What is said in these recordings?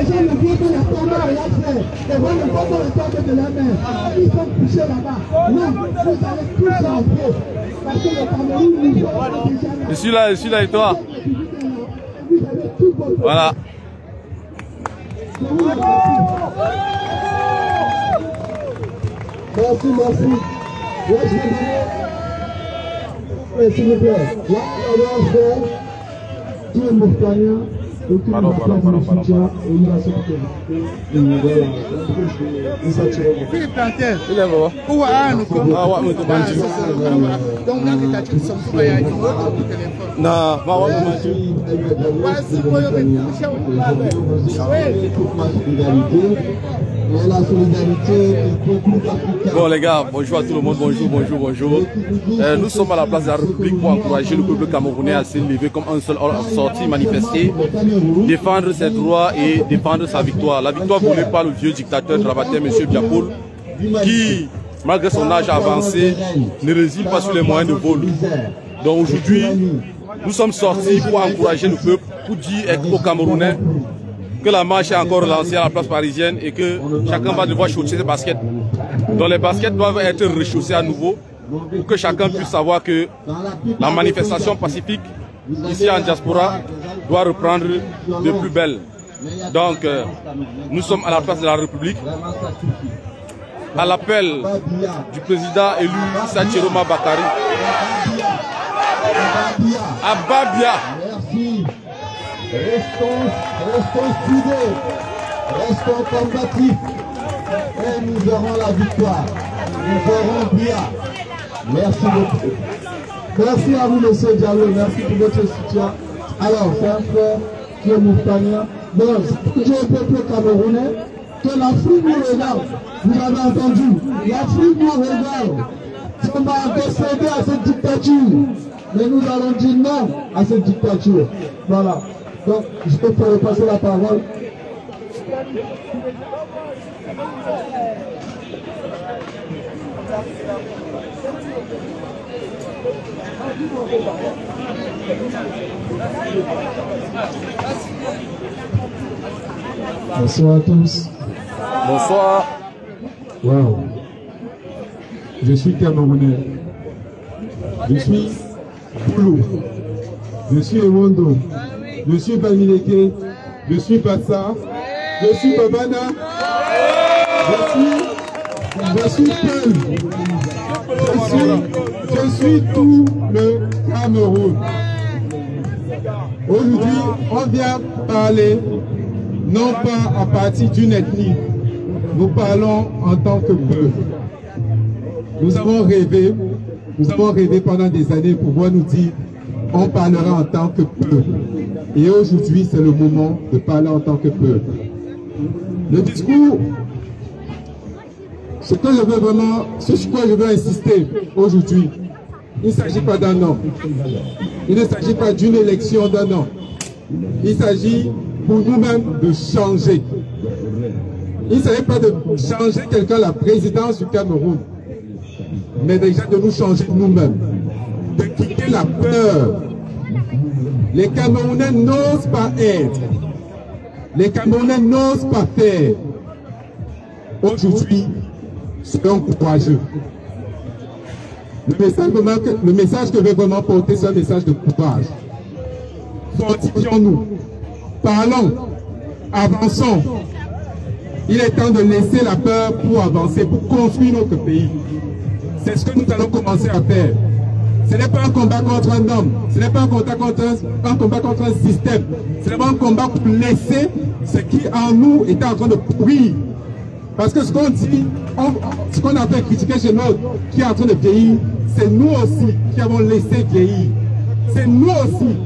gens ne voient que la tombe à la frère. Les gens ne voient que la tombe de la mère. Ils sont couchés là-bas. Non, vous allez tous rentrer. Parce que le Cameroun nous voit déjà. Je suis là et toi? Voilà. Merci, merci. Là, je vais donner, s'il vous plaît, là, on va faire tout le Mourtania, et tout le soutien, et il va s'occuper. Voilà. Philippe Plantel. Il est bon. Où est-ce que Ah ouais, mais tu donc là, tu as dit que ça me fait un téléphone. non, bah ouais, Voici quoi, la solidarité du peuple africain. Bon les gars, bonjour à tout le monde, bonjour. Nous sommes à la place de la République pour encourager le peuple camerounais à se lever comme un seul homme, sortir, manifester, défendre ses droits et défendre sa victoire. La victoire voulue par le vieux dictateur Drabaté, M. Biakoul, qui, malgré son âge avancé, ne réside pas sur les moyens de vol. Donc aujourd'hui, nous sommes sortis pour encourager le peuple, pour dire aux Camerounais que la marche est encore relancée à la place parisienne et que chacun va devoir chausser ses baskets. Donc les baskets doivent être rechaussées à nouveau pour que chacun puisse savoir que la manifestation pacifique ici en diaspora doit reprendre de plus belle. Donc nous sommes à la place de la République à l'appel du président élu Issa Chiroma Bakari. Ababia. Merci. Restons soudés, restons combatifs et nous aurons la victoire. Nous aurons bien. Merci beaucoup. Merci à vous, monsieur Diallo. Merci pour votre soutien. Alors, c'est un frère qui est Mourtania. Donc, je au peuple camerounais que l'Afrique nous regarde. Vous avez entendu? L'Afrique nous regarde. On va décéder à cette dictature. Mais nous allons dire non à cette dictature. Voilà. Donc, je peux te repasser la parole. Bonsoir à tous. Bonsoir. Wow. Je suis Camerounais. Je suis Boulou. Je suis Ewondo. Je suis Bamileke. Je suis Bassa. Je suis Babana. Je suis Peul. Je suis tout le Cameroun. Aujourd'hui, on vient parler non pas à partir d'une ethnie. Nous parlons en tant que peuple. Nous avons rêvé pendant des années pour pouvoir nous dire on parlera en tant que peuple. Et aujourd'hui, c'est le moment de parler en tant que peuple. Le discours, ce que je veux vraiment, ce sur quoi je veux insister aujourd'hui, il ne s'agit pas d'un an. Il ne s'agit pas d'une élection d'un an. Il s'agit pour nous-mêmes de changer. Il ne s'agit pas de changer quelqu'un la présidence du Cameroun, mais déjà de nous changer nous-mêmes, de quitter la peur. Les Camerounais n'osent pas être. Les Camerounais n'osent pas faire. Aujourd'hui, soyons courageux. Le message que je veux vraiment porter, c'est un message de courage. Fortifions-nous. Parlons. Avançons. Il est temps de laisser la peur pour avancer, pour construire notre pays. C'est ce que nous allons commencer à faire. Ce n'est pas un combat contre un homme, ce n'est pas un combat contre un système, ce n'est pas un combat pour laisser ce qui en nous est en train de pourrir. Parce que ce qu'on dit, ce qu'on a fait critiquer chez nous, qui est en train de vieillir, c'est nous aussi qui avons laissé vieillir. C'est nous aussi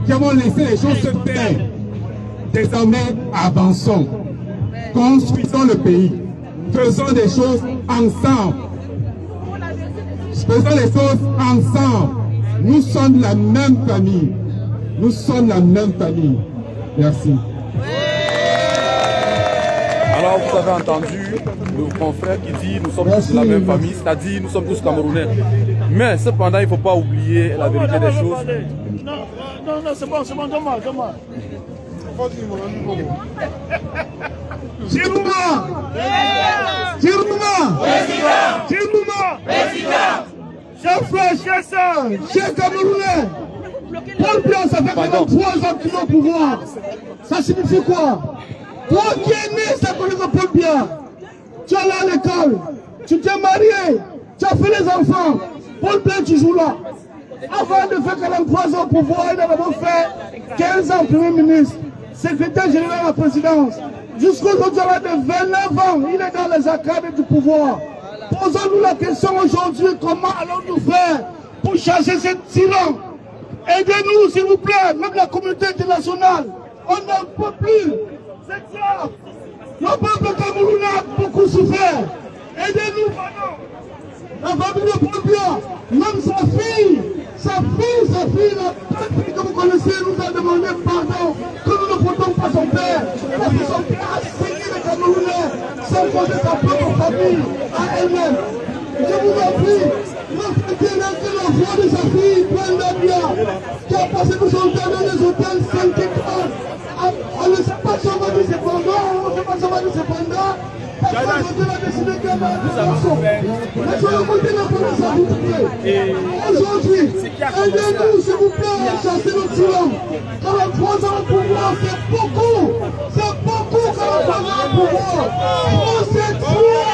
qui avons laissé les choses se faire. Désormais, avançons. Construisons le pays. Faisons des choses ensemble. Faisons les choses ensemble. Nous sommes la même famille. Nous sommes la même famille. Merci. Alors vous avez entendu le confrère qui dit nous sommes tous la même famille, c'est-à-dire nous sommes tous Camerounais. Mais cependant, il ne faut pas oublier la vérité des choses. Non, c'est bon, donne-moi. Chirouma. Chirouma. Chirouma. Chers frères, chers sœurs, chers Camerounais, Paul Biya, ça fait maintenant 3 ans qu'il est au pouvoir. Ça signifie quoi? Toi qui es né, ça connaît Paul Biya. Tu es allé à l'école, tu t'es marié, tu as fait les enfants. Paul Biya, tu joues là. Avant de faire 43 ans au pouvoir, il a d'abord fait 15 ans Premier ministre, secrétaire général de la présidence. Jusqu'aujourd'hui, à l'âge de 29 ans, il est dans les arcades du pouvoir. Posons-nous la question aujourd'hui, comment allons-nous faire pour changer ce tyran? Aidez-nous, s'il vous plaît, même la communauté internationale. On n'en peut plus. C'est grave. Le peuple camerounais a beaucoup souffert. Aidez-nous, pardon. La famille de Paul Biya, même sa fille, la fille que vous connaissez, nous a demandé pardon, que nous ne portons pas son père. Parce que son père a saigné les Camerounais, sans compter sa propre famille, à elle-même. Je vous en prie, respectez l'enfant de sa fille, Brenda Biya, qui a passé tout son temps dans les hôtels 5 étoiles. On ne sait pas si on va dire cependant, on ne sait pas si on va dire cependant. Aujourd'hui, aidez-nous s'il vous plaît à chasser nos tyrans. 43 ans au pouvoir, c'est beaucoup. C'est beaucoup 43 ans au pouvoir. On s'est tué.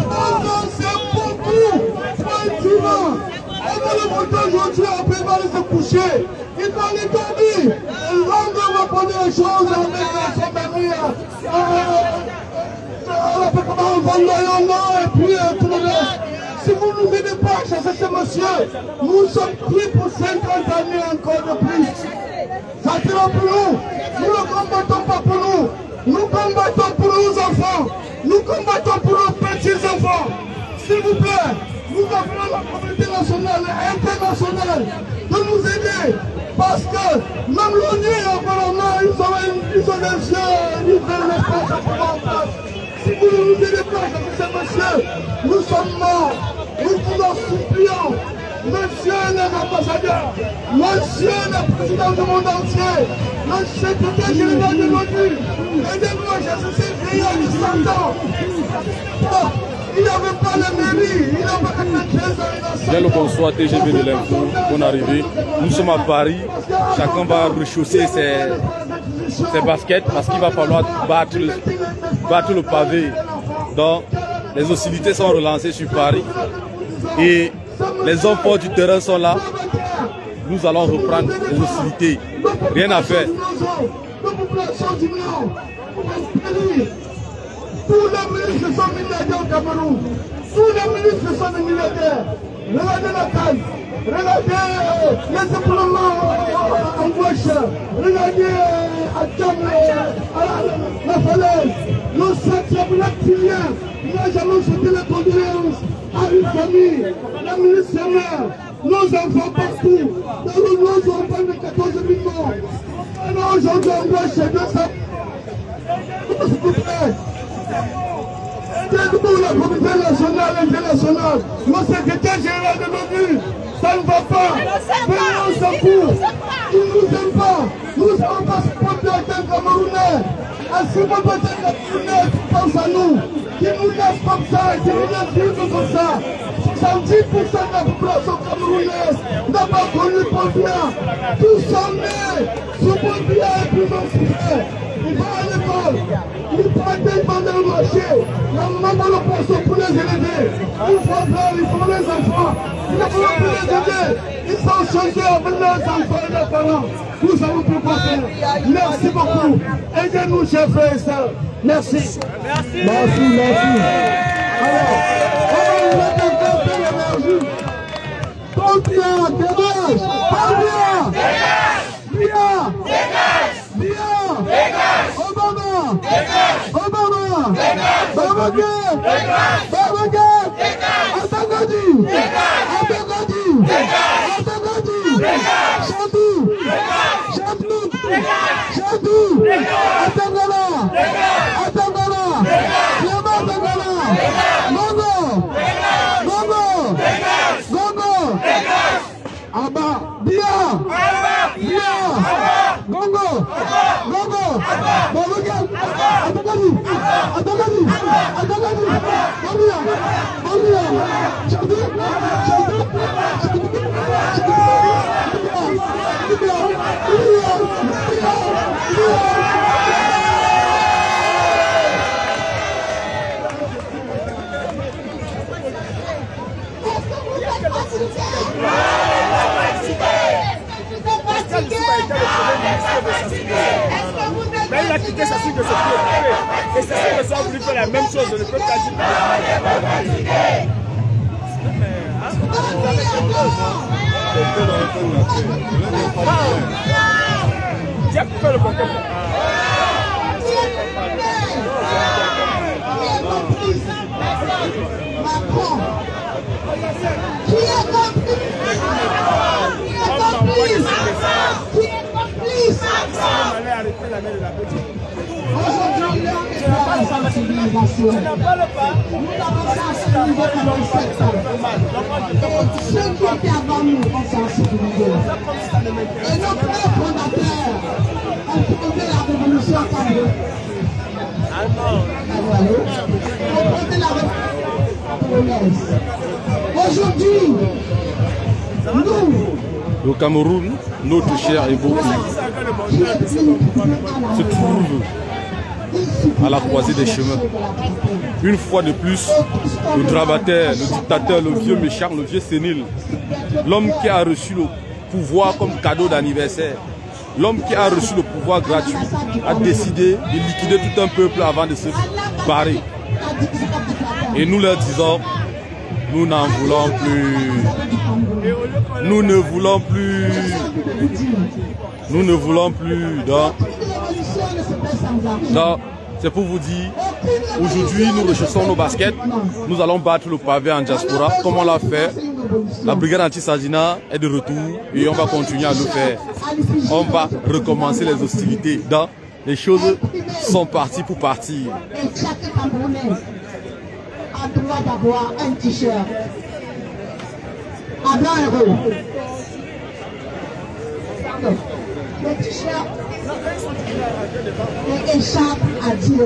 43 ans, c'est beaucoup. Pour un tyran. On va le monter aujourd'hui, on peut pas aller se coucher. Il va les dormir. On va prendre les choses avec son mari. Et puis tout le reste. Si vous ne nous aidez pas à chasser ce monsieur, nous sommes pris pour 50 années encore de plus. Ça sera pour nous. Nous ne combattons pas pour nous. Nous combattons pour nos enfants. Nous combattons pour nos petits-enfants. S'il vous plaît, nous appelons la communauté nationale et internationale de nous aider. Parce que même l'ONU et l'environnement, ils ont des yeux, ils veulent les faire en place. Si vous ne nous aidez pas, ce monsieur, nous sommes morts. Nous vous en supplions. Monsieur l'ambassadeur, monsieur le président du monde entier, le secrétaire général de l'ONU, aidez-nous à chasser ces vieillards de 100 ans. Il n'y avait pas la mairie, il n'y avait pas 15 ans. Bien le bonsoir, TGV de l'info, bonne arrivée. Nous sommes à Paris, chacun va rechausser ses baskets parce qu'il va falloir battre le pavé. Donc, les hostilités sont relancées sur Paris et les hommes forts du terrain sont là. Nous allons reprendre les hostilités. Rien à faire. Tous les ministres sont milliardaires au Cameroun. Tous les ministres sont des milliardaires. Regardez la taille. Regardez les déploiements en gauche. Regardez la falaise. Le sacre reptilien. Nous allons souhaiter les condoléances à une famille. La ministre mère. Nos enfants partout. Dans le nord, on parle de 14 000 morts. Alors aujourd'hui, on doit chez 200. S'il vous plaît. Aidez-nous, la communauté nationale et internationale. Le secrétaire général de l'ONU, ça ne va pas. Venez au secours. Ils ne nous aiment pas. Nous ne savons pas supporter un Camerounais. Ainsi qu'on peut être Camerounais qui pense à nous, qui nous laisse comme ça et qui nous laisse vivre comme ça. 70% de la population camerounaise n'a pas connu Paul Biya. Tous sont nés sous Paul Biya et puis ont souffert. Ils vont à l'école, ils vont dans le marché, la maman dans le poisson pour les élever. Il faut faire, ils font les enfants, il ne faut plus les aider. Ils sont changés avec leurs enfants et leurs parents. Nous savons plus quoi faire. Merci beaucoup. Aidez-nous, chers frères et sœurs. Merci. Merci. Alors, on va mettre un peu l'énergie. Paul Biya, dégage. Paul Biya. Obama! Gongo! s'assure que c'est fait. Et c'est ça que ça a voulu faire la même chose. Le peuple a dit. Qui a fait le contact? Macron. Qui est complice? Qui est complice? Aujourd'hui, nous avons la sensibilisation. Nous avons sensibilisé pendant 7 ans. Et ceux qui étaient avant nous ont sensibilisé. Et nos pères fondateurs ont fondé la révolution camerounaise. Ont fondé la révolution camerounaise. Aujourd'hui, nous, le Cameroun, notre cher et beau pays, se trouve à la croisée des chemins. Une fois de plus, le grabataire, le dictateur, le vieux méchant, le vieux sénile, l'homme qui a reçu le pouvoir comme cadeau d'anniversaire, l'homme qui a reçu le pouvoir gratuit, a décidé de liquider tout un peuple avant de se barrer. Et nous leur disons, nous n'en voulons plus. Nous ne voulons plus. Nous ne voulons plus. Donc c'est pour vous dire, aujourd'hui nous recherchons nos baskets. Nous allons battre le pavé en diaspora, comme on l'a fait. La brigade anti-Sadina est de retour et on va continuer à le faire. On va recommencer les hostilités. Donc les choses sont parties pour partir. A droit d'avoir un t-shirt à 20 €. Le t-shirt et écharpe à 10 €.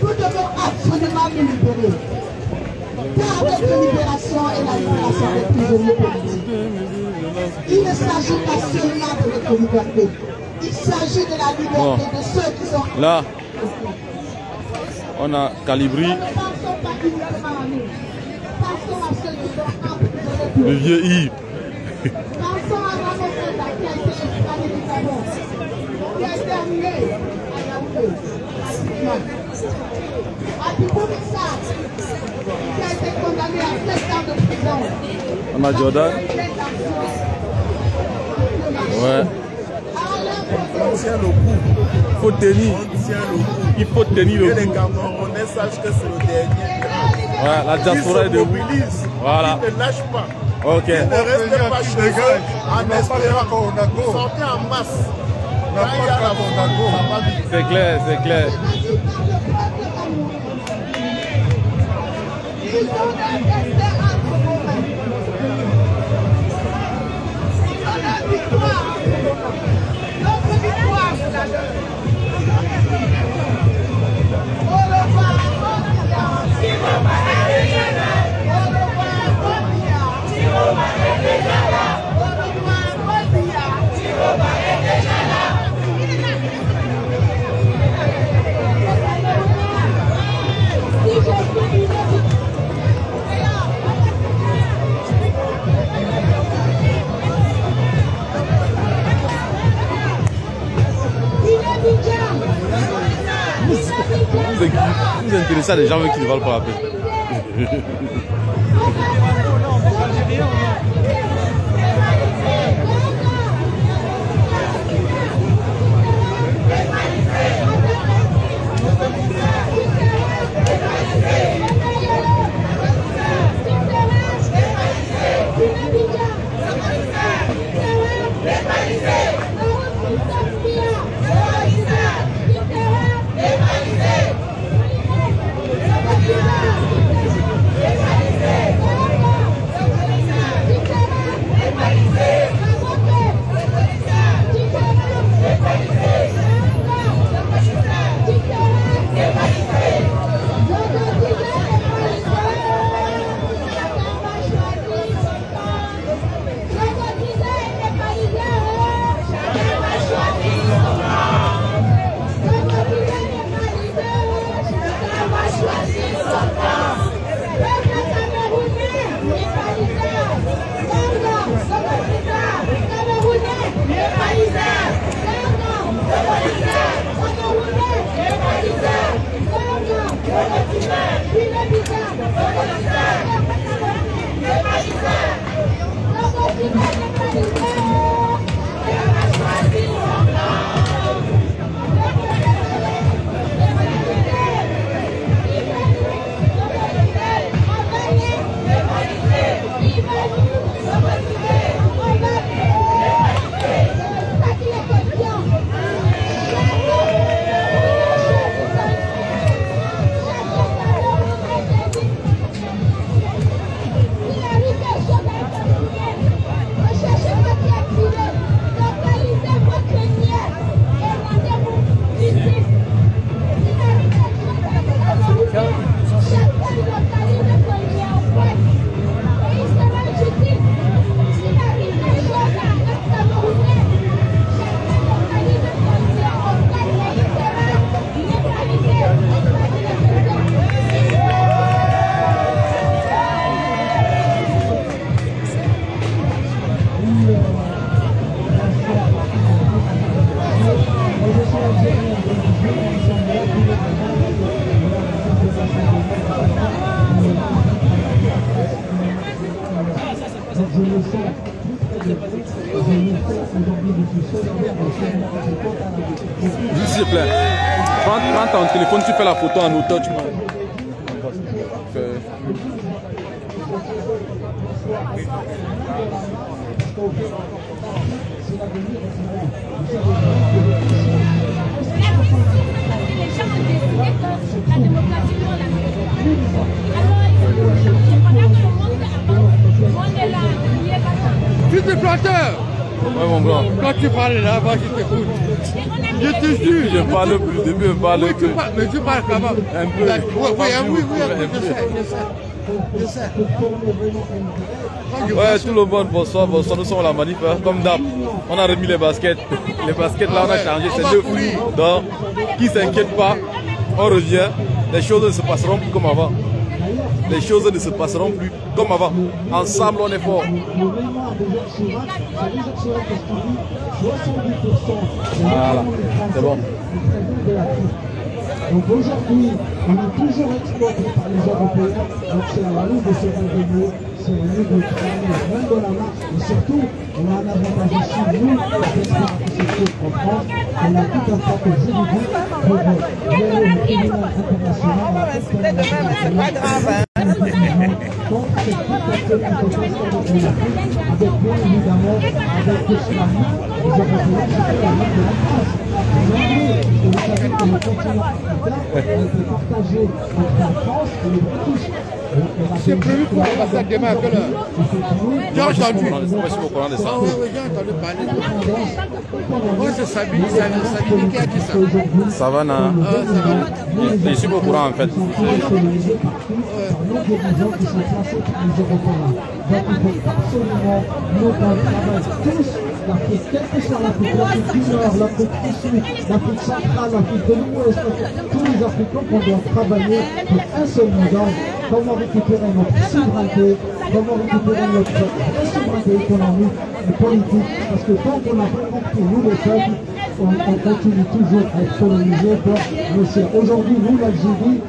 Nous devons absolument nous libérer. Car avec la libération et la libération des prisonniers politiques, il ne s'agit pas seulement de notre liberté. Il s'agit de la liberté de ceux qui sont là. On a Calibri, le vieux Yves. On a Jordan. Ouais. Il faut tenir. Il faut tenir le coup. On sache que c'est le dernier. Ouais, la diaspora est debout. Voilà. Il ne lâche pas. Ok. Il ne reste pas chez eux en espérant. Sortez en masse. Quand il y a la Monaco, ça va vite. C'est clair, c'est clair. Vous intéressez à des gens qui ne valent pas la peine. Juste s'il te plaît. Prends ton téléphone, tu fais la photo en hauteur, tu m'as. Fils de planteur! Ouais, mon grand. Quand tu parles là-bas, je t'écoute. Je te jure. Je parle plus, début, je parle Oui, plus. mais tu parles comment? Un peu. Oui, je sais. Ouais, tout le monde, bonsoir, nous sommes à la manif, hein, comme d'hab. On a remis les baskets. Les baskets là, on a changé, c'est neuf. Donc, qui ne s'inquiète pas, on revient. Les choses ne se passeront plus comme avant. Les choses ne se passeront plus comme avant. Ensemble, on est fort. Voilà, c'est bon. Donc aujourd'hui, on est toujours exploité par les Européens, donc c'est à nous de se réveiller, c'est à nous de travailler même de la marche, et surtout, on a un avantage aussi, nous, en France, on a tout un paquet juridique pour gérer le tribunal international. C'est pas grave. Donc c'est tout à fait une coopération avec l'Afrique, avec bien évidemment, avec l'Islande, les Européens, c'était la main de la France. Aujourd'hui, vous savez que le continent a été partagé entre la France et les British. C'est prévu pour l'ambassade demain à quelle heure? J'ai entendu. Moi, je suis au courant de ça. Oui, j'ai entendu parler de ça. Moi, c'est Sabine qui a dit ça. Savannah. Je suis au courant en fait. L'Afrique, quelle que soit l'Afrique, l'Afrique du Nord, l'Afrique du Sud, l'Afrique centrale, l'Afrique de l'Ouest, tous les Africains qu'on doit travailler pour un seul modèle, comment récupérer notre souveraineté, comment récupérer notre souveraineté économique et politique, parce que tant qu'on n'a pas compris, nous les peuples, on continue toujours à être colonisés par Russie. Aujourd'hui, nous, l'Algérie,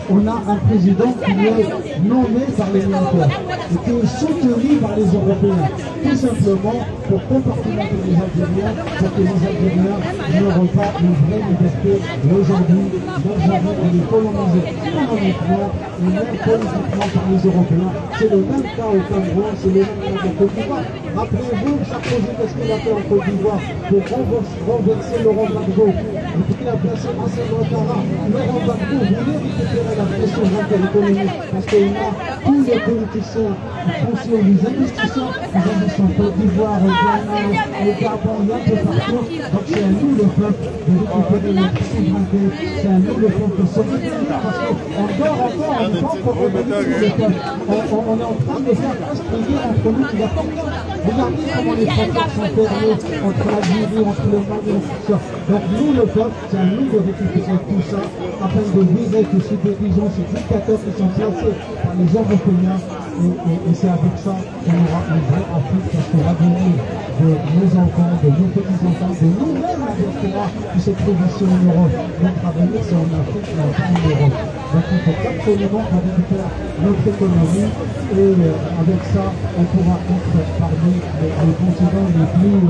on a un président qui est nommé par les militaires et qui est soutenu par les Européens, tout simplement pour compartimenter les Algériens, pour que les Algériens n'auront pas une vraie liberté. Et aujourd'hui, l'Algérie, elle est colonisée économiquement et même politiquement par les Européens. C'est le même cas au Cameroun, c'est le même cas au Côte d'Ivoire. Rappelez-vous, Sarkozy, qu'est-ce qu'il a fait en Côte d'Ivoire pour renverser Laurent Gbagbo, et puis il a placé Hassan Ouattara. Laurent Gbagbo voulait récupérer la vraie souveraineté économique parce qu'il y a tous les politiciens français, les investisseurs, ils investissent en Côte d'Ivoire, au Ghana, au Gabon, il y a un peu partout. Donc c'est à nous le peuple de récupérer notre souveraineté, c'est à nous le peuple de se réunir parce qu'on dort encore, on n'est pas encore revenu sur le peuple. On est en train de faire presque une guerre entre nous qui va pas bien. Regardez comment les frontières sont fermées entre l'Algérie, entre le Mali et tout ça. Donc nous le peuple, c'est à nous de récupérer tout ça afin de virer tous ces dirigeants, ces dictateurs qui sont placés par les Européens. Et c'est avec ça qu'on aura une vraie Afrique parce que l'avenir de nos enfants, de nos petits-enfants, de nous-mêmes la diaspora qui se trouve ici en Europe. Notre avenir c'est en Afrique et pas en Europe. Donc il faut absolument qu'on récupère notre économie et avec ça on pourra être parmi les continents les plus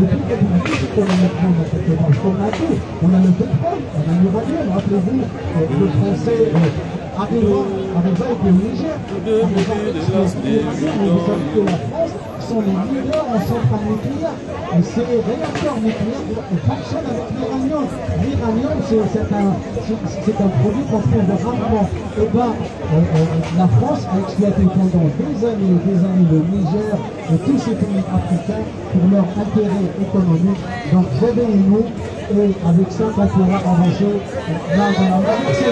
républicains économiquement dans cette démarche. On a tout, on a le pétrole, on a l'uranium, rappelez-vous, le français arriva avec le Niger, la France sont les leaders en centrale nucléaire. Et ces réacteurs nucléaires fonctionnent avec l'uranium. L'uranium, c'est un produit qu'on trouve rarement. Et bien, la France a exploité pendant des années le Niger et tous ces pays africains pour leur intérêt économique. Donc, réveillez-nous et avec ça, on pourra avancer là dans la marche.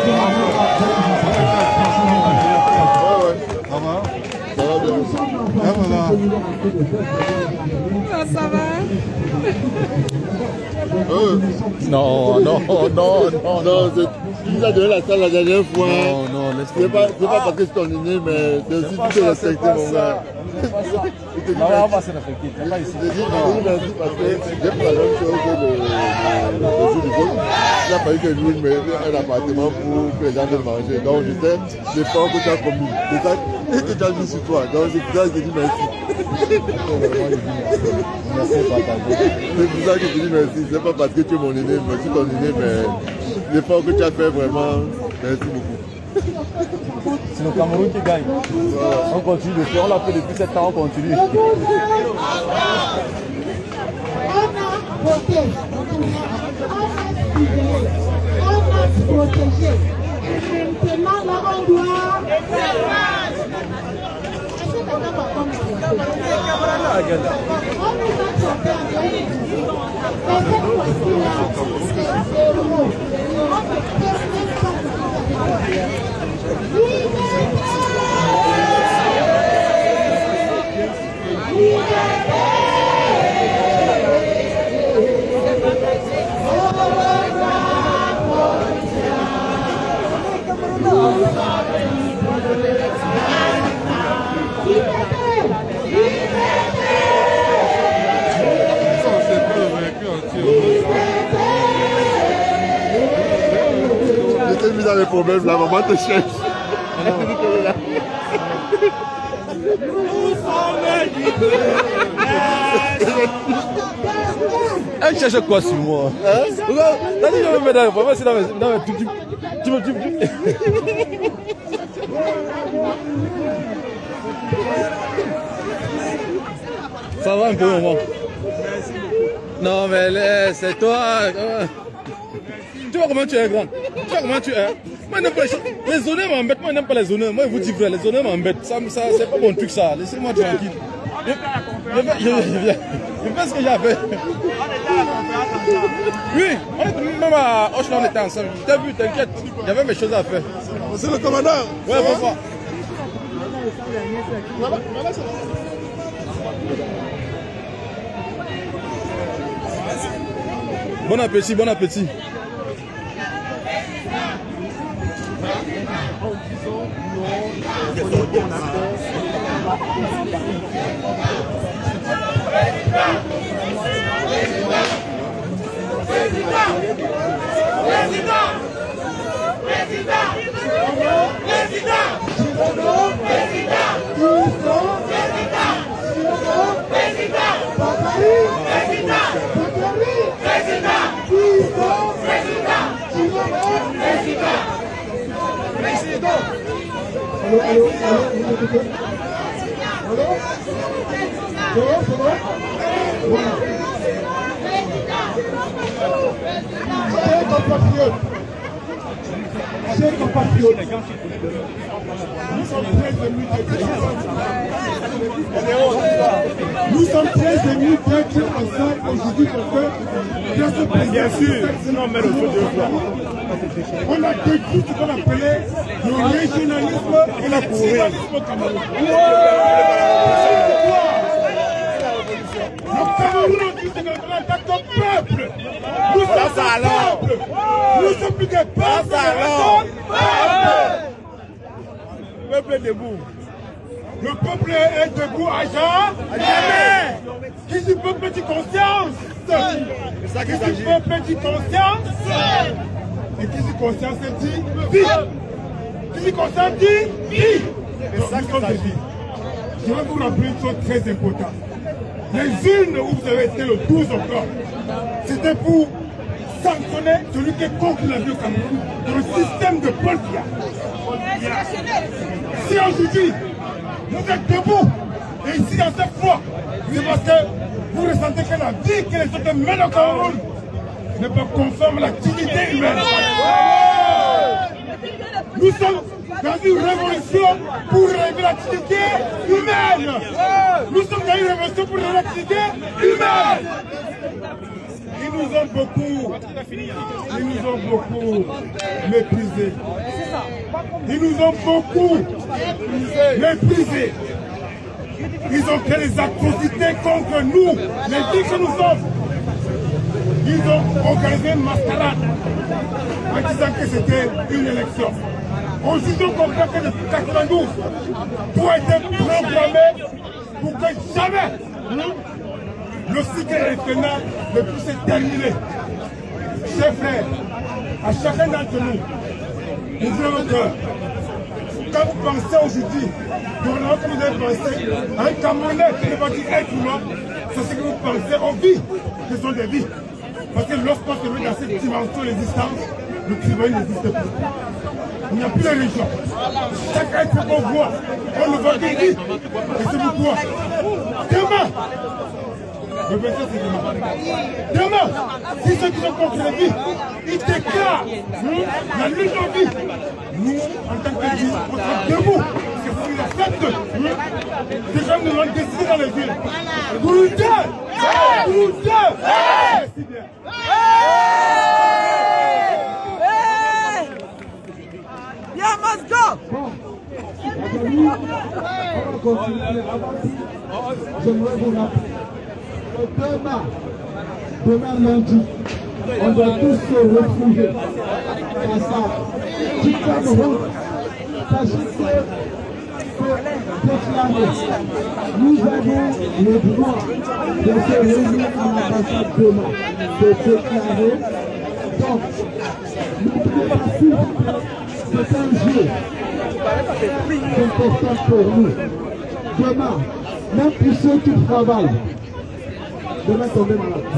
Ça va. Non, Tu nous as donné la salle la dernière fois. Non, c'est pas parce que c'est ton aîné, mais c'est aussi tu te respecter, mon gars. On va se respecter. Je dis merci parce que j'ai fait la même chose le jour du vol. il a fallu que nous mettions un appartement pour que les gens viennent manger. Donc je sais l'effort que tu as commis. C'est ça que tu as mis sur toi. Donc c'est pour ça que je dis merci. C'est pour ça que je dis merci. C'est pas parce que tu es mon aîné, merci ton aîné, mais l'effort que tu as fait vraiment, merci beaucoup. C'est le Cameroun qui gagne. On continue de faire, on l'a fait depuis 7 ans, on continue. On a voté, on a protégé. Et maintenant, là, on doit... J'étais mis dans les problèmes, la maman te cherche. Elle cherche quoi sur moi? T'as dit je vais me mettre dans les problèmes, c'est dans mes tout petits. Ça va un peu, maman? Non, mais c'est toi. Tu vois comment tu es grand? Tu vois comment tu es? Moi, n'aime pas les honneurs m'embêtent. Moi, je n'aime pas les honneurs. Moi, je vous dis vrai, les honneurs m'embêtent. Ça c'est pas mon truc, ça. Laissez-moi tranquille. Je fais ce que j'ai fait. Oui, même à Hoche, on était ensemble. T'as vu, t'inquiète. J'avais mes choses à faire. C'est le commandant. Ouais, bonsoir. Bon appétit, bon appétit. Chers compatriotes, nous sommes très émus d'être ensemble aujourd'hui parce que bien sûr, sinon on met le feu de foi. On a détruit ce qu'on appelait le régionalisme et le tribalisme au Cameroun. Le Cameroun dit que nous sommes un peuple. Nous sommes un peuple. Nous sommes plus des peuples. Le peuple est debout. Le peuple est debout à jamais. Qui dit peuple dit conscience. Qui dit peuple dit conscience. Et qui dit conscience dit vie. Qui dit conscience dit vie. C'est ça que ça dit. Je vais vous rappeler une chose très importante. Les urnes où vous avez été le 12 octobre, c'était pour sanctionner celui qui est contre la vie au Cameroun, le système de Paul Biya. Si aujourd'hui, vous êtes debout, et ici dans cette foi, c'est parce que vous ressentez que la vie que les autres mènent au Cameroun n'est pas conforme à la dignité humaine. Nous sommes dans une révolution pour relever la dignité humaine. Nous sommes dans une révolution pour relever la dignité humaine. Ils nous ont beaucoup méprisés. Ils nous ont beaucoup méprisés. Ils ont fait des atrocités contre nous, les vies que nous sommes. Ils ont organisé une mascarade en disant que c'était une élection. Aujourd'hui, on comprend que depuis 92, tout a été programmé pour que jamais le cycle électoral ne puisse se terminer. Chers frères, à chacun d'entre nous, nous voulons que quand vous pensez aujourd'hui, gouvernement comme vous avez pensé, à un Camerounais qui ne va dire être humain, c'est ce que vous pensez aux vies, ce sont des vies. Parce que lorsqu'on se met dans cette dimension d'existence, le tribunal n'existe plus. Il n'y a plus de religion. Chaque être qu'on voit, on le voit des vies. Et c'est pourquoi, demain, le 27 c'est demain. Demain, si ceux qui sont contre la vie, ils déclarent la lutte en vie. Nous, en tant que vie, on sera debout. C'est pour le fait que les gens nous l'ont décidé dans les villes. Pour le dire, Yeah, must go! On va continuer. J'aimerais vous rappeler que demain lundi, on doit tous se retrouver à ça. Du Cameroun, sachez que nous avons le droit de se réunir à l'ambassade demain, de déclarer. Donc, n'oubliez pas, s'il vous plaît, c'est un jeu important pour nous. Demain, même pour ceux qui travaillent, demain tomber malade.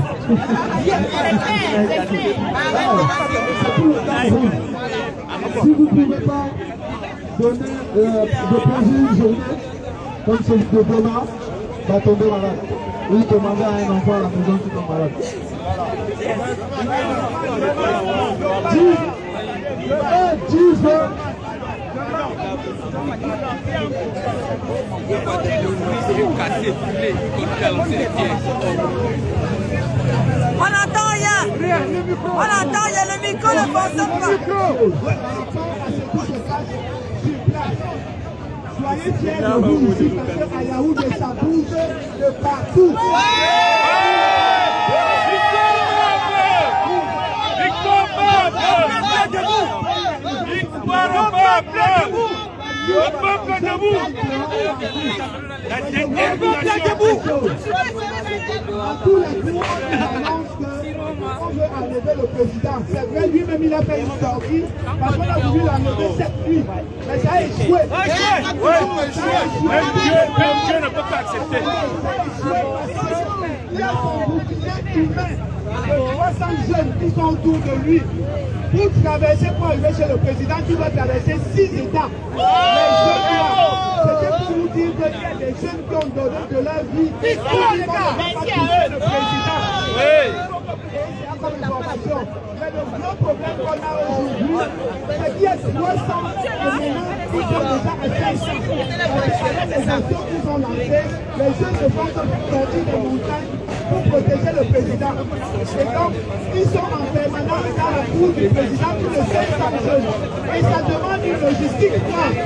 Si vous ne pouvez pas donner de poser une journée comme celui de demain, va tomber malade. Ou demander à un enfant à la maison qui tombe malade. On n'entend rien. On entend rien. Le micro ne fonctionne pas. Soyez fiers de vous ici parce qu'à Yaoundé, ça bouge de partout. Le peuple debout. La debout. À tous les coups, on annonce qu'on veut enlever le président. C'est vrai, lui-même il a fait une sortie parce qu'on a voulu l'enlever cette nuit. Mais ça a échoué. Même Dieu ne peut pas accepter. Il y a son bouclier humain de 300 jeunes qui sont autour de lui. Pour traverser, pour arriver chez le président, qui va traverser 6 États. C'était pour vous dire qu'il y a des jeunes qui ont donné de leur vie pour qu'ils ne vont pas toucher le président. Mais le gros problème qu'on a aujourd'hui, c'est qu'il y a 300 éléments qui sont déjà à 500. Avec les actions qui sont lancées, les jeunes se font sortir des montagnes pour protéger le président. Et donc, ils sont en permanence dans la cour du président tous les 500 jeunes. Et ça demande une logistique grave.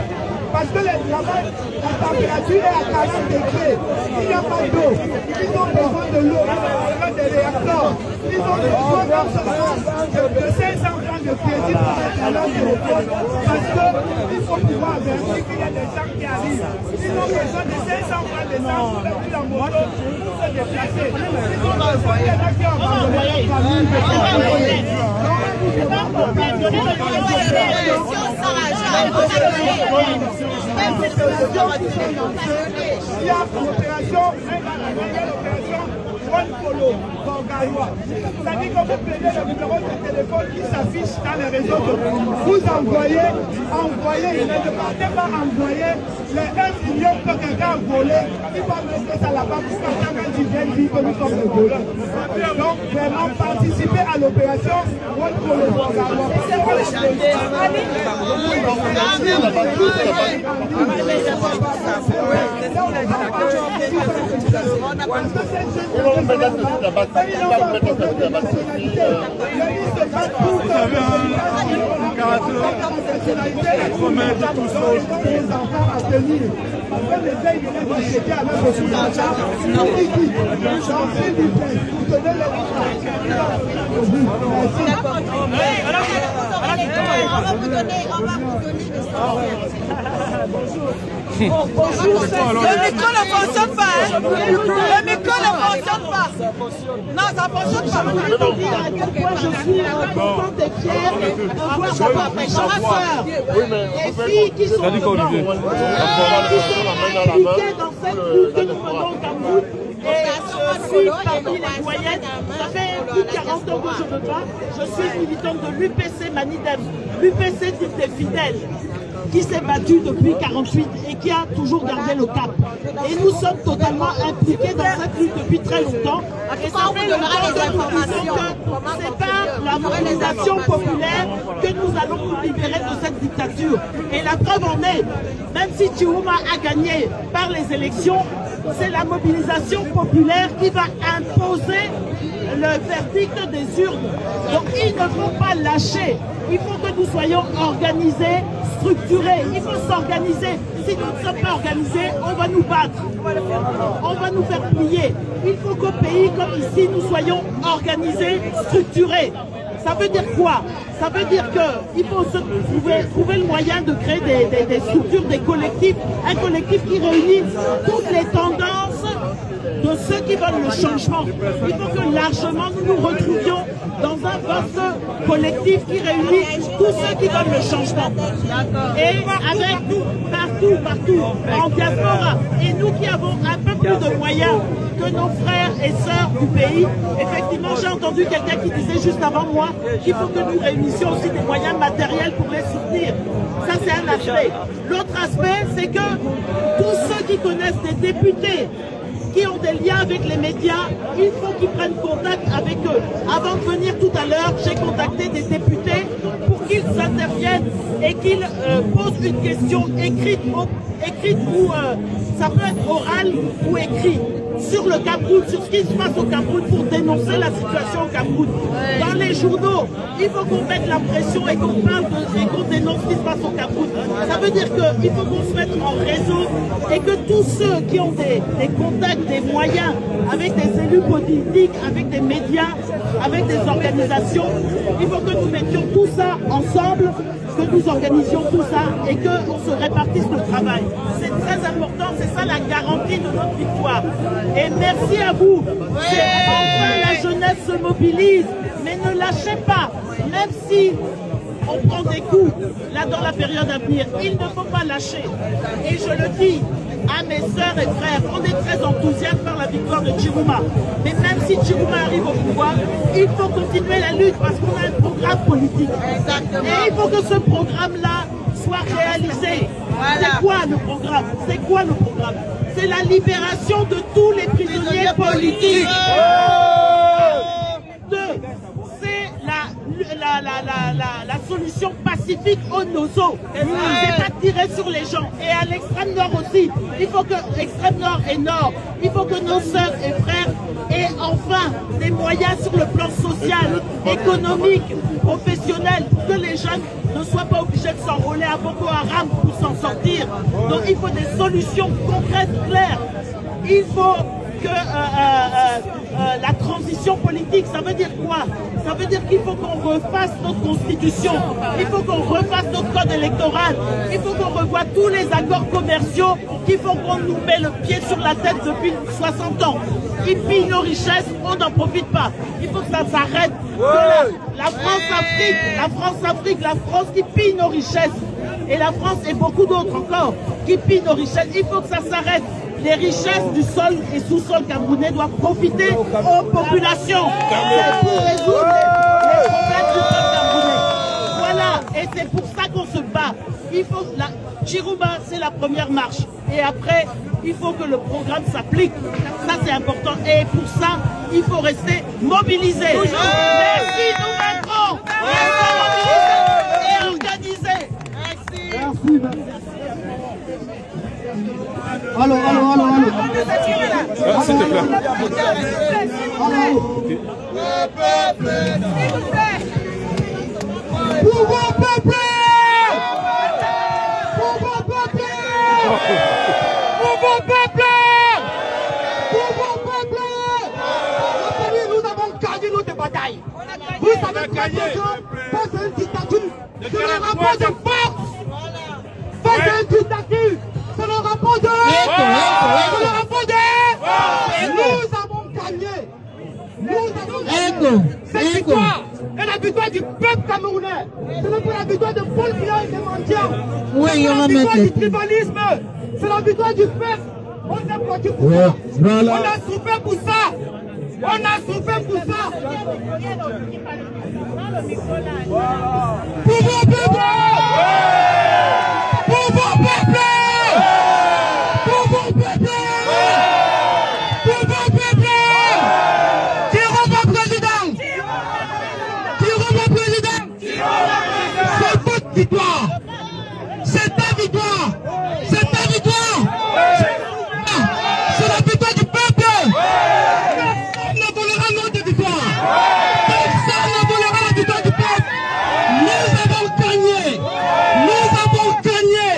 Parce que là-bas, la température est à 40 degrés. Il n'y a pas d'eau. Ils ont besoin de l'eau. Ils ont besoin des réacteurs. Ils ont besoin de 500 francs de crédit pour mettre à leur téléphone. Parce qu'il faut pouvoir vérifier qu'il y a des gens qui arrivent. Ils ont besoin de 500 francs d'essence pour mettre la moto pour se déplacer. Ils ont besoin qu'il y en a qui ont abandonné leur famille. Il y a l'opération One Polo Borgaïwa. C'est-à-dire que vous prenez le numéro de téléphone qui s'affiche dans les réseaux. Vous envoyez, ne partez pas envoyer les 1 million que quelqu'un a volé, il va mettre ça là-bas pour quelqu'un qui vient dire que nous sommes des voleurs. Donc vraiment participer à l'opération One Polo Borgaïwa. va vous donner Bonjour. Le micro ne fonctionne pas, hein. Le micro ne fonctionne pas. Non, ça ne fonctionne pas. Je voudrais vous dire à quel point je suis contente et fière de voir mes chers frères et filles qui sont devant, qui sont impliqués dans cette lutte que nous menons au Cameroun. Et je suis parmi les moyennes. Ça fait plus de 40 ans que je me bats. Je suis militante de l'UPC Manidem. L'UPC des fidèles, qui s'est battu depuis 1948 et qui a toujours gardé le cap. Et nous sommes totalement impliqués dans cette lutte depuis très longtemps. Et ça fait longtemps que nous disons que c'est par la mobilisation populaire que nous allons nous libérer de cette dictature. Et la preuve en est, même si Chirouma a gagné par les élections, c'est la mobilisation populaire qui va imposer le verdict des urnes. Donc il ne faut pas lâcher. Il faut que nous soyons organisés, structurés. Il faut s'organiser. Si nous ne sommes pas organisés, on va nous battre. On va nous faire plier. Il faut qu'au pays comme ici, nous soyons organisés, structurés. Ça veut dire quoi? Ça veut dire qu'il faut trouver le moyen de créer des structures, des collectifs, un collectif qui réunit toutes les tendances de ceux qui veulent le changement. Il faut que largement nous nous retrouvions dans un vaste collectif qui réunit tous ceux qui veulent le changement. Et avec nous, partout, en diaspora, et nous qui avons un peu plus de moyens que nos frères et sœurs du pays. Effectivement, j'ai entendu quelqu'un qui disait juste avant moi qu'il faut que nous réunissions aussi des moyens matériels pour les soutenir. Ça, c'est un aspect. L'autre aspect, c'est que tous ceux qui connaissent des députés qui ont des liens avec les médias, il faut qu'ils prennent contact avec eux. Avant de venir tout à l'heure, j'ai contacté des députés pour qu'ils interviennent et qu'ils posent une question écrite ou ça peut être oral ou écrit sur le Cameroun, sur ce qui se passe au Cameroun pour dénoncer la situation au Cameroun. Dans les journaux, il faut qu'on mette la pression et qu'on parle et qu'on dénonce ce qui se passe au Cameroun. Ça veut dire qu'il faut qu'on se mette en réseau et que tous ceux qui ont des contacts, des moyens avec des élus politiques, avec des médias, avec des organisations, il faut que nous mettions tout ça ensemble, que nous organisions tout ça et qu'on se répartisse le travail. C'est très important, c'est ça la garantie de notre victoire. Et merci à vous. Enfin la jeunesse se mobilise, mais ne lâchez pas, même si on prend des coups là dans la période à venir, il ne faut pas lâcher. Et je le dis à mes sœurs et frères, on est très enthousiastes par la victoire de Chirouma. Mais même si Chirouma arrive au pouvoir, il faut continuer la lutte parce qu'on a un programme politique. Et il faut que ce programme-là soit réalisé. C'est quoi le programme? C'est quoi le programme? C'est la libération de tous les prisonniers politiques. C'est la solution pacifique au Nozo. C'est pas tirer sur les gens. Et à l'extrême nord aussi, il faut que, extrême nord et nord, il faut que nos sœurs et frères aient enfin des moyens sur le plan social, économique, professionnel, pour que les jeunes ne soient pas obligés de s'enrôler à Boko Haram pour s'en sortir. Donc il faut des solutions concrètes, claires. Il faut que la transition politique, ça veut dire quoi? Ça veut dire qu'il faut qu'on refasse notre constitution, il faut qu'on refasse notre code électoral, il faut qu'on revoie tous les accords commerciaux qui font qu'on nous met le pied sur la tête depuis 60 ans. Ils pillent nos richesses, on n'en profite pas. Il faut que ça s'arrête. La France-Afrique, la France qui pille nos richesses, et la France et beaucoup d'autres encore qui pillent nos richesses, il faut que ça s'arrête. Les richesses du sol et sous-sol camerounais doivent profiter aux populations. C'est pour résoudre les problèmes du peuple camerounais. Voilà, et c'est pour ça qu'on se bat. Il faut Chirouma, c'est la première marche. Et après, il faut que le programme s'applique. Ça, c'est important. Et pour ça, il faut rester mobilisé. Merci, nous vaincrons. Restons mobilisés et organisés. Merci. Allô. S'il te plaît. Pouvoir peuple! Nous avons gagné notre bataille. Vous savez que c'est une dictature C'est le rapport de force face à une dictature. C'est le rapport de... C'est le rapport de... Nous avons gagné. Nous avons gagné. Cette victoire est la victoire du peuple camerounais. Ce n'est pas la victoire de Paul Biya et des mendiants. C'est la victoire du tribalisme. C'est la victoire du peuple. On a battu pour ça. On a souffert pour ça. On a souffert pour ça. Pour vos peuples. Pour vos peuples. Pour vos peuples. Pour vos peuples. Tirons mon président. Tirons mon président. C'est votre victoire. C'est ta victoire. C'est ta victoire. C'est la victoire du peuple. Personne ne volera notre victoire. Personne ne volera la victoire du peuple. Nous avons gagné. Nous avons gagné.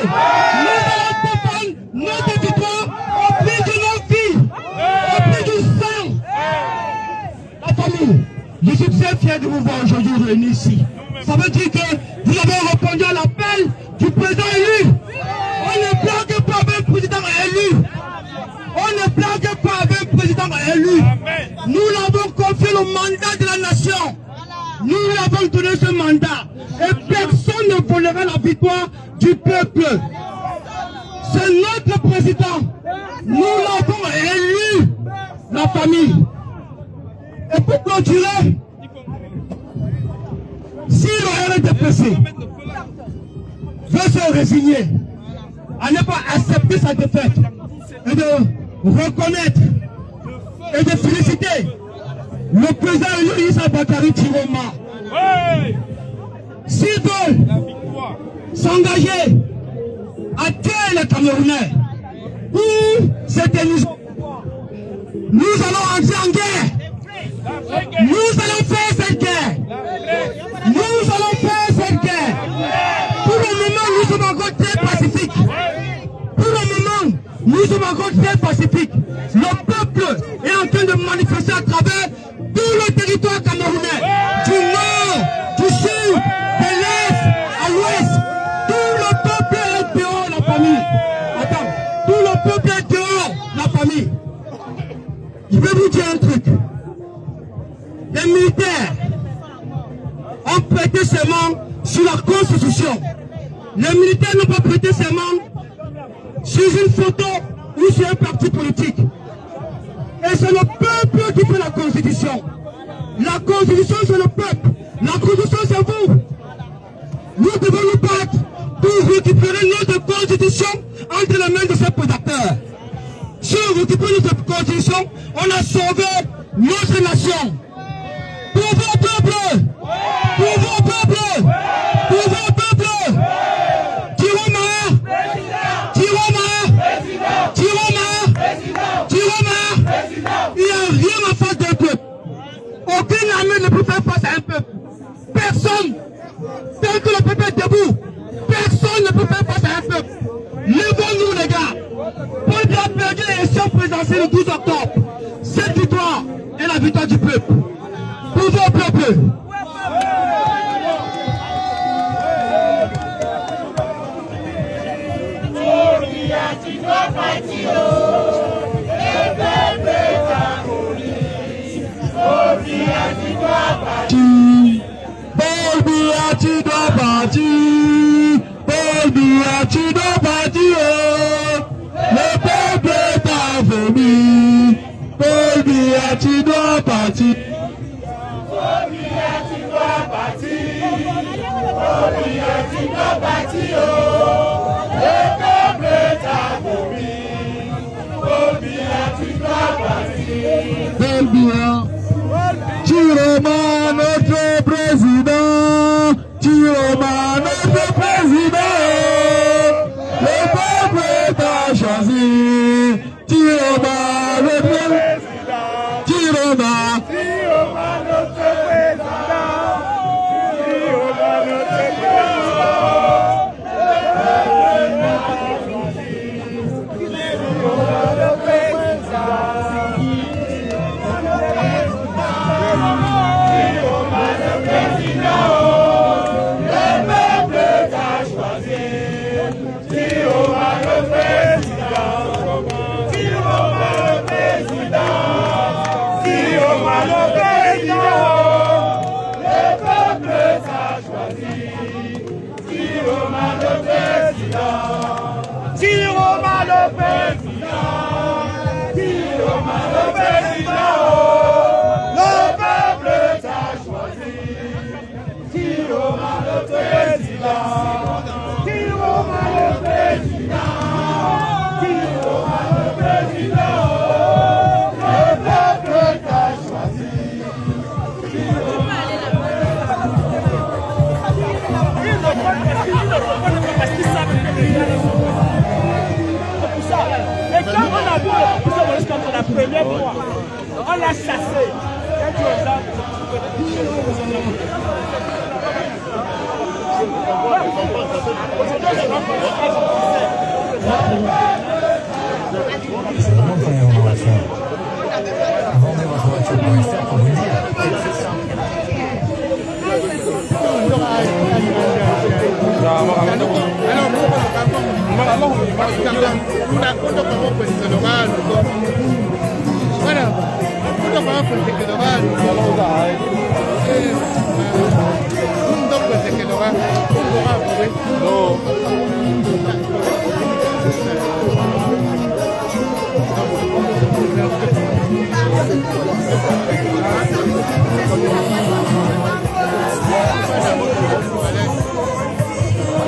Nous allons défendre notre victoire au prix de nos vies, au prix du sang. La famille, je suis très fier de vous voir aujourd'hui réunis ici. Ça veut dire que vous avez répondu à l'appel du président élu. On ne blague pas avec un président élu. On ne blague pas avec un président élu. Nous l'avons confié le mandat de la nation. Nous lui avons donné ce mandat. Et personne ne volera la victoire du peuple. C'est notre président. Nous l'avons élu. La famille. Et pour clôturer, si le RDPC veut se résigner à ne pas accepter sa défaite et de reconnaître et de féliciter le président Issa Bakary Chiroma, s'ils veulent s'engager à tuer les Camerounais ou s'éterniser, nous allons entrer en guerre. Nous allons faire cette guerre. Nous allons faire cette guerre. Pour le moment, nous sommes encore très pacifiques. Pour le moment, nous sommes encore très pacifiques. Le peuple est en train de manifester à travers tout le territoire camerounais. Du nord, du sud, de l'est à l'ouest. Tout le peuple est dehors, la famille. Attends, tout le peuple est dehors, la famille. Je vais vous dire un truc. Les militaires ont prêté serment sur la Constitution. Les militaires n'ont pas prêté serment sur une photo ou sur un parti politique. Et c'est le peuple qui fait la Constitution. La Constitution, c'est le peuple. La Constitution, c'est vous. Nous devons nous battre pour récupérer notre Constitution entre les mains de ces prédateurs. Si on récupère notre Constitution, on a sauvé notre nation. Pour vos peuples, pour vos peuples, pour vos peuples, Chiroma, Chiroma, Chiroma, Chiroma, il n'y a rien en face d'un peuple. Aucune armée ne peut faire face à un peuple. Personne, tant que le peuple est debout, personne ne peut faire face à un peuple. Levons-nous les gars. Paul Biya a perdu l'élection présidentielle le 12 octobre. Cette victoire est la victoire du peuple. Pour vos peuples. Paul Biya, tu dois partir. Paul Biya, tu dois partir. Le peuple est affaibli. Paul Biya, tu dois partir. Paul Biya, tu dois partir. Paul Biya, tu dois partir. Le peuple est affaibli. Paul Biya, tu dois partir. Paul Biya, Chiroma, notre président. Chiroma, notre président. Le peuple t'a choisi. Chiroma, le président. Chiroma. l'a chassé. Vendez votre voiture pour Esther pour vous dire.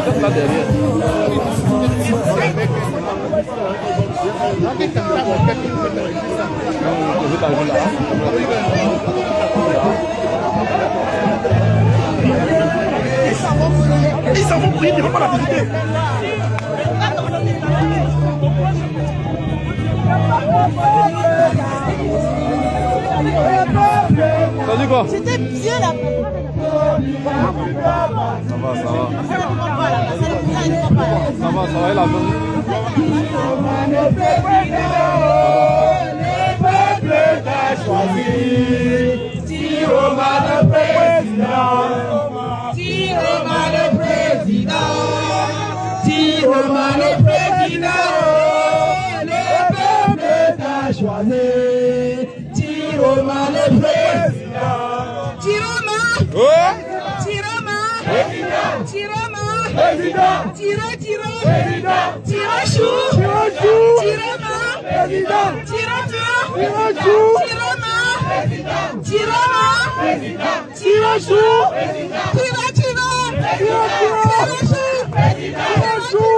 Peut-être là derrière. Ils s'en vont prier, ils vont pas la visiter. Ça dit quoi? C'était bien là. Ça va, ça va. Ça va, ça va, elle a vendu. Le peuple t'a choisi. Tiroma le président. Tiroma le président. Tiroma le président. Le peuple t'a choisi. Tiroma le président. Tiroma. Ouais. Tiroma. Président. Tiroma. Président. Tiro, tiro. Président. Tiro chou. Tiro chou. Tiroma. Président. Tiroma. Tiro chou. Tiroma. Président. Tiroma. Président. Tiro chou. Président. Tiro, tiro. Tiro chou. Tiro chou. Président. Tiro chou.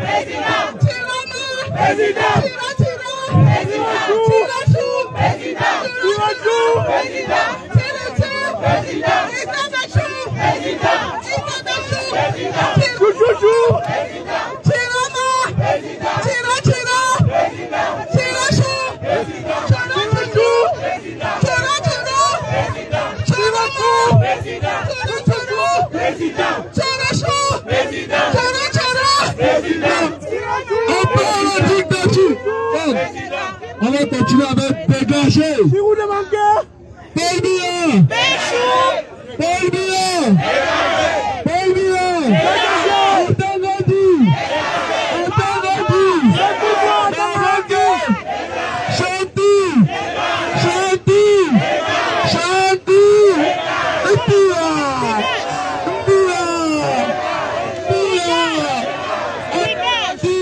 Président. Tiroma. Président. Tiro, tiro. Président. Tiro chou. Président. Tiro chou. Président. Tiro chou. Président. Isabelle chou. Président. Isabelle chou. Président. Chou, chou, chou. Président. Tiroma. Président. Tiro, tiro. Président. Tiro chou. Président. Tiro, chou. Président. Tiro, tiro. Président. Tiro chou. Président. Tiro, tiro. Président. Tiro chou. Président. Tiro, tiro. Président. Après la dictature, on va continuer avec Dégagé. Si vous demandez, Paul Biya. Paul Biya. Paul Biya. Otangadi. Otangadi. Otangadi. Chanti. Chanti. Chanti. Biya. Biya. Biya. Otangadi.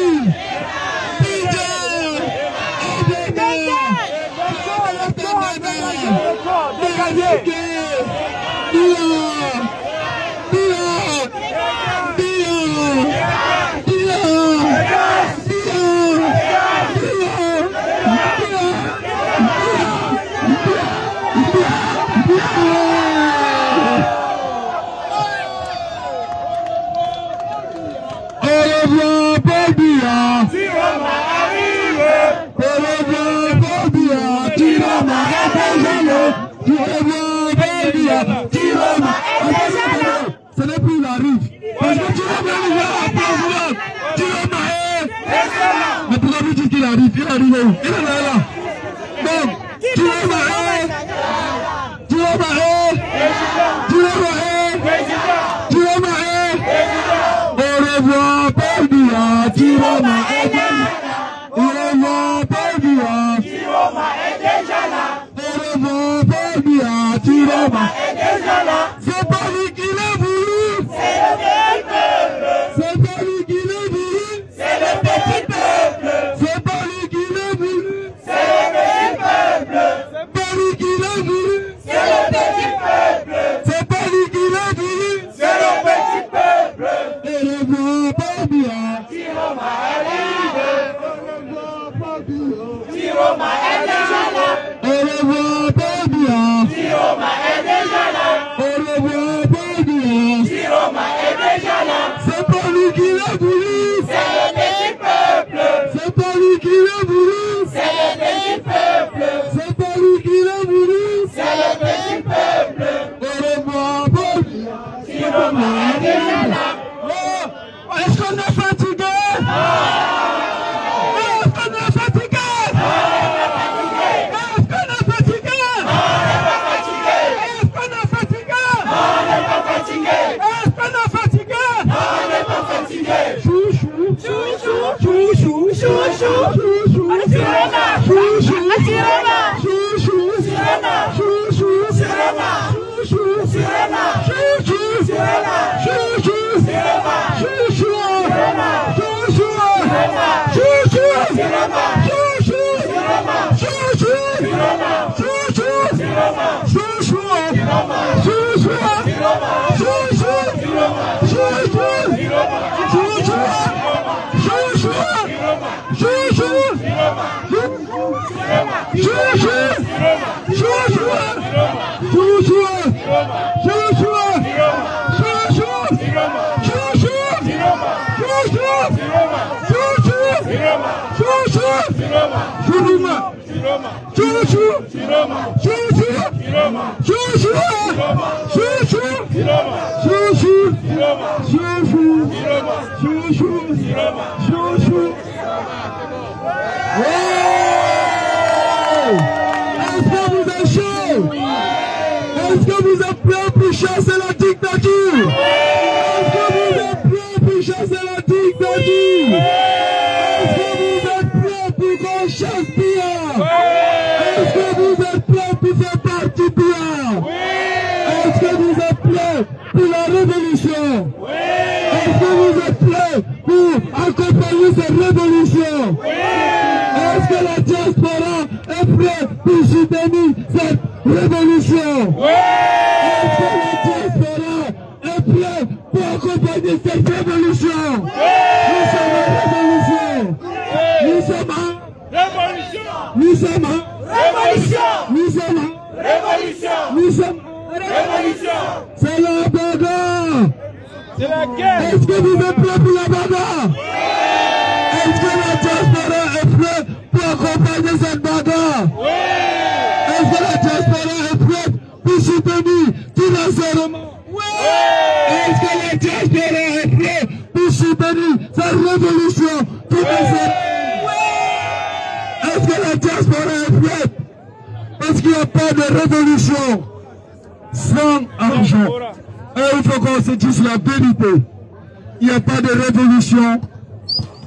Ce n'est plus la rive. Parce que tu vas bien voir la présidente. Tu vas m'aider. Mais pourquoi vous dites qu'il arrive? Il arrive où? Il est là. Donc, tu vas m'aider. Tu vas m'aider. Tu vas m'aider. Tu vas m'aider. Au revoir, Paul Biya. Tu vas m'aider. Au revoir, Paul Biya. Tu vas m'aider déjà là. Au revoir, Paul Biya. Tu vas m'aider déjà là. C'est pas lui qui l'a voulu. C'est le petit peuple. C'est pas lui qui l'a voulu. C'est le petit peuple. C'est pas lui qui l'a voulu. C'est le petit peuple. C'est pas lui qui l'a voulu. C'est le petit peuple. C'est pas lui qui l'a voulu. C'est le petit peuple. Et le grand Paul Biya. Tiroma arrive. Tiroma est déjà là. Et le grand Paul Biya. Tiroma est déjà là. Et le grand Paul Est-ce qu'on est fatigué? Est-ce qu'on est fatigué? Est-ce qu'on est fatigué? Est-ce qu'on est fatigué? Est-ce qu'on est fatigué? Chouchou, chouchou, chouchou, chouchou, chouchou, chouchou, Est-ce que vous êtes prêts pour chasser la dictature? Est-ce que vous êtes prêts pour chasser la dictature? Est-ce que vous êtes prêts pour qu'on chasse Biya? Est-ce que vous êtes prêts pour faire partie Biya? Est-ce que vous êtes prêts pour la révolution? Est-ce que vous êtes prêts pour accompagner cette révolution? Est-ce que la diaspora est prête pour soutenir cette révolution? Est-ce que la diaspora est prête pour accompagner cette révolution? Nous sommes en révolution. Nous sommes en révolution. Nous sommes en révolution. Nous sommes en révolution. Nous sommes en révolution. C'est la bagarre. C'est la guerre. Est-ce que vous êtes prêts pour la bagarre? Est-ce que la diaspora est prête pour accompagner cette bagarre? Est-ce que la diaspora est prête pour soutenir financièrement? Est-ce que la diaspora est prête pour soutenir cette révolution financière? Est-ce que la diaspora est prête? Parce qu'il n'y a pas de révolution sans argent. Et il faut qu'on se dise la vérité. Il n'y a pas de révolution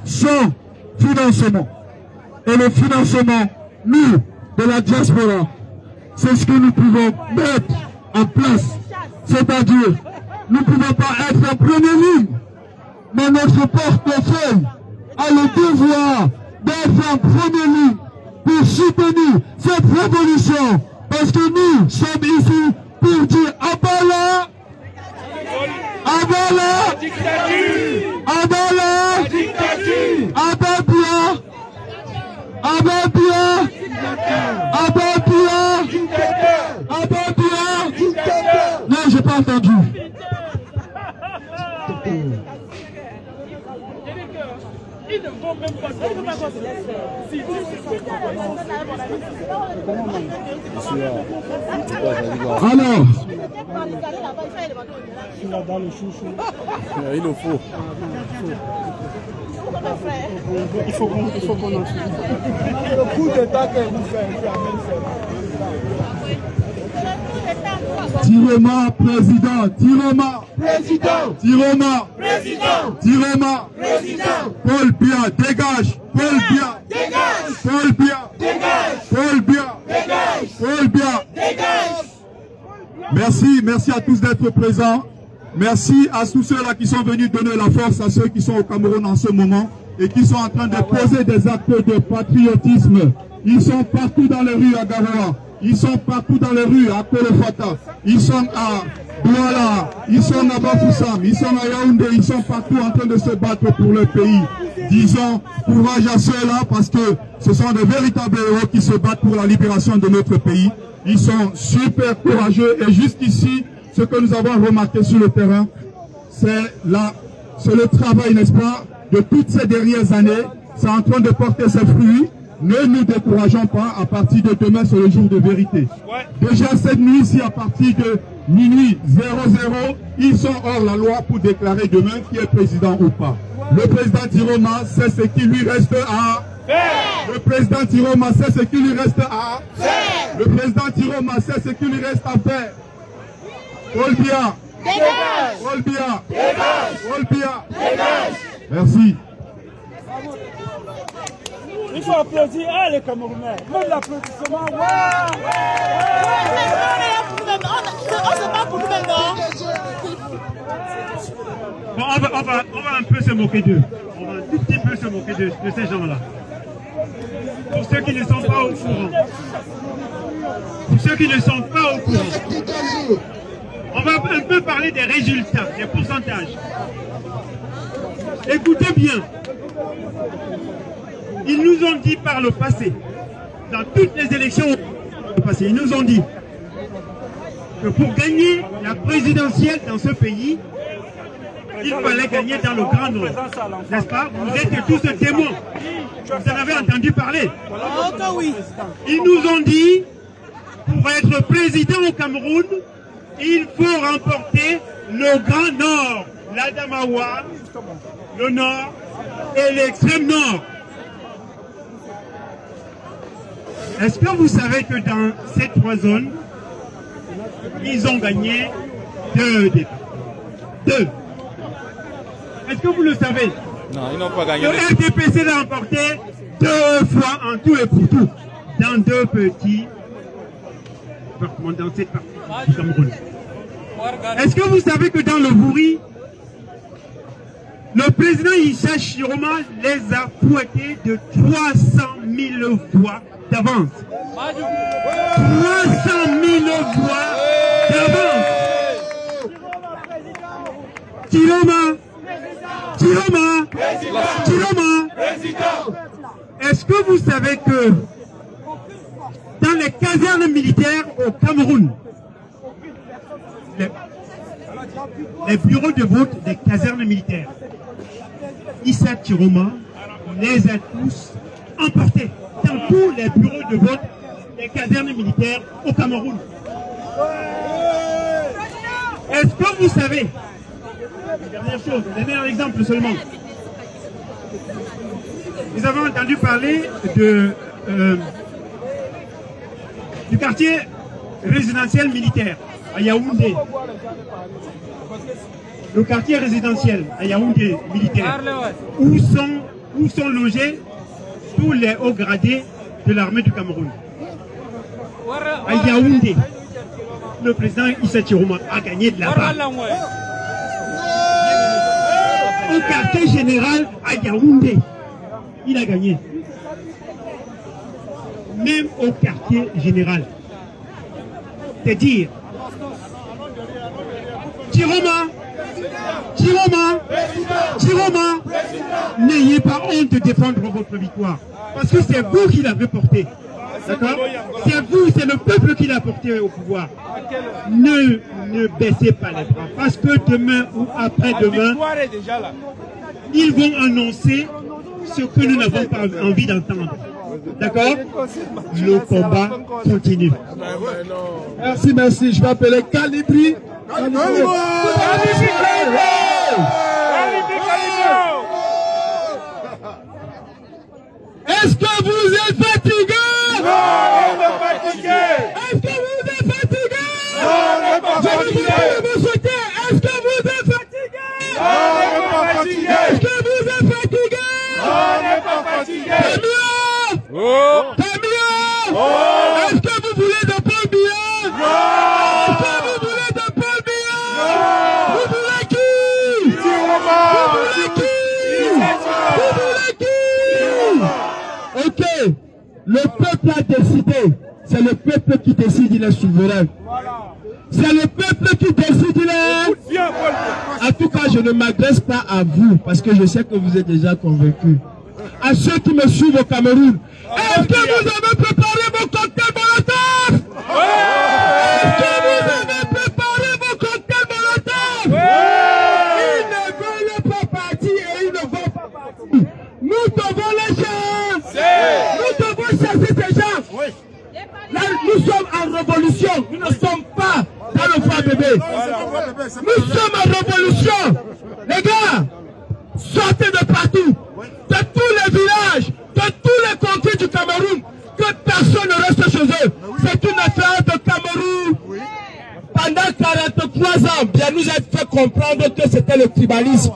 sans financement. Et le financement, nous, de la diaspora, c'est ce que nous pouvons mettre en place. C'est-à-dire, nous ne pouvons pas être en première ligne, mais notre portefeuille a le devoir d'être en première ligne pour soutenir cette révolution. Parce que nous sommes ici pour dire Abala, Abala, Abala, Ababia, Ababia, Ababia, Ababia. Non, j'ai pas entendu. Ils ne vont même pas alors, il le faut. Il faut qu'on en le coup d'état que vous faites. Tirema, président, Tirema, président, Tirema, président, Tirema, président, Paul Biya, dégage, Paul Biya, dégage, Paul Biya, dégage, Paul Biya, dégage, Paul Biya, dégage. Merci à tous d'être présents. Merci à tous ceux-là qui sont venus donner la force à ceux qui sont au Cameroun en ce moment et qui sont en train de poser des actes de patriotisme. Ils sont partout dans les rues à Garoua. Ils sont partout dans les rues à Kolofata, ils sont à Douala, ils sont à Bafoussam, ils sont à Yaoundé, ils sont partout en train de se battre pour le pays. Disons courage à ceux-là parce que ce sont de véritables héros qui se battent pour la libération de notre pays. Ils sont super courageux et jusqu'ici, ce que nous avons remarqué sur le terrain, c'est le travail, n'est-ce pas, de toutes ces dernières années. C'est en train de porter ses fruits. Ne nous décourageons pas, à partir de demain, c'est le jour de vérité. Déjà cette nuit, ici, à partir de minuit 00, ils sont hors la loi pour déclarer demain qui est président ou pas. Le président Tiroma sait ce qui lui reste à faire. Le président Tiroma sait ce qui lui reste à faire. Le président Tiroma sait ce qui lui reste à faire. Paul Biya, dégage. Paul Biya, dégage. Paul Biya, dégage. Merci. Il faut applaudir les Camerounais. Même l'applaudissement. On se bat pour nous-mêmes, non? Bon, on va un peu se moquer d'eux. On va un tout petit peu se moquer de ces gens-là. Pour ceux qui ne sont pas au courant. Pour ceux qui ne sont pas au courant. On va un peu parler des résultats, des pourcentages. Écoutez bien. Ils nous ont dit par le passé, dans toutes les élections passées, ils nous ont dit que pour gagner la présidentielle dans ce pays, il fallait gagner dans le Grand Nord. N'est-ce pas? Vous êtes tous témoins. Vous en avez entendu parler. Ils nous ont dit, pour être président au Cameroun, il faut remporter le Grand Nord, l'Adamawa, le Nord et l'extrême Nord. Est-ce que vous savez que dans ces trois zones, ils ont gagné 2 débats? 2. Est-ce que vous le savez? Non, ils n'ont pas gagné. Le RDPC l'a remporté 2 fois en tout et pour tout, dans 2 petits départements, dans cette partie du Cameroun. Est-ce que vous savez que dans le Bouri, le président Issa Chiroma les a fouettés de 300 000 voix d'avance. 300 000 voix d'avance. Chiroma, est-ce que vous savez que dans les casernes militaires au Cameroun, les bureaux de vote des casernes militaires, Issa Chiroma les a tous emportés dans tous les bureaux de vote des casernes militaires au Cameroun. Est-ce que vous savez, dernière chose, donner un exemple seulement. Nous avons entendu parler du quartier résidentiel militaire à Yaoundé. Le quartier résidentiel à Yaoundé militaire, où sont logés tous les hauts gradés de l'armée du Cameroun. À Yaoundé, le président Issa Chiroma a gagné de là-bas. Au quartier général à Yaoundé, il a gagné. Même au quartier général. C'est dire, Chiroma, n'ayez pas honte de défendre votre victoire. Parce que c'est vous qui l'avez porté. D'accord? C'est vous, c'est le peuple qui l'a porté au pouvoir. Ne baissez pas les bras. Parce que demain ou après-demain, ils vont annoncer ce que nous n'avons pas envie d'entendre. D'accord? Le combat continue. Merci. Je vais appeler Calibri. Est-ce que vous êtes fatigué? Non, on n'est pas fatigué. Est-ce que vous êtes fatigué? Non, on n'est pas fatigué. Est-ce que vous êtes fatigué? Non, on n'est pas fatigué. Est-ce que vous êtes fatigué? Non, on n'est pas fatigué. Camilla! Est-ce que vous voulez de Paul Biya? Non! Est-ce que vous voulez de Paul Biya? Non! Vous voulez qui? Vous voulez qui? Ok, le peuple a décidé. C'est le peuple qui décide, il est souverain. C'est le peuple qui décide, il est. En tout cas, je ne m'adresse pas à vous, parce que je sais que vous êtes déjà convaincus. À ceux qui me suivent au Cameroun, est-ce que vous avez préparé vos cocktails Molotov? Est-ce que vous avez préparé vos cocktails Molotov? Ils ne veulent pas partir et ils ne vont pas partir. Nous devons les chasser. Nous devons chasser ces gens. Là, nous sommes en révolution. Nous ne sommes pas dans le foie de bébé. Nous sommes en révolution. Les gars, sortez de partout, de tous les villages, de tous les contrées du Cameroun, que personne ne reste chez eux. C'est une affaire de Cameroun. Pendant 43 ans, bien nous a fait comprendre que c'était le tribalisme.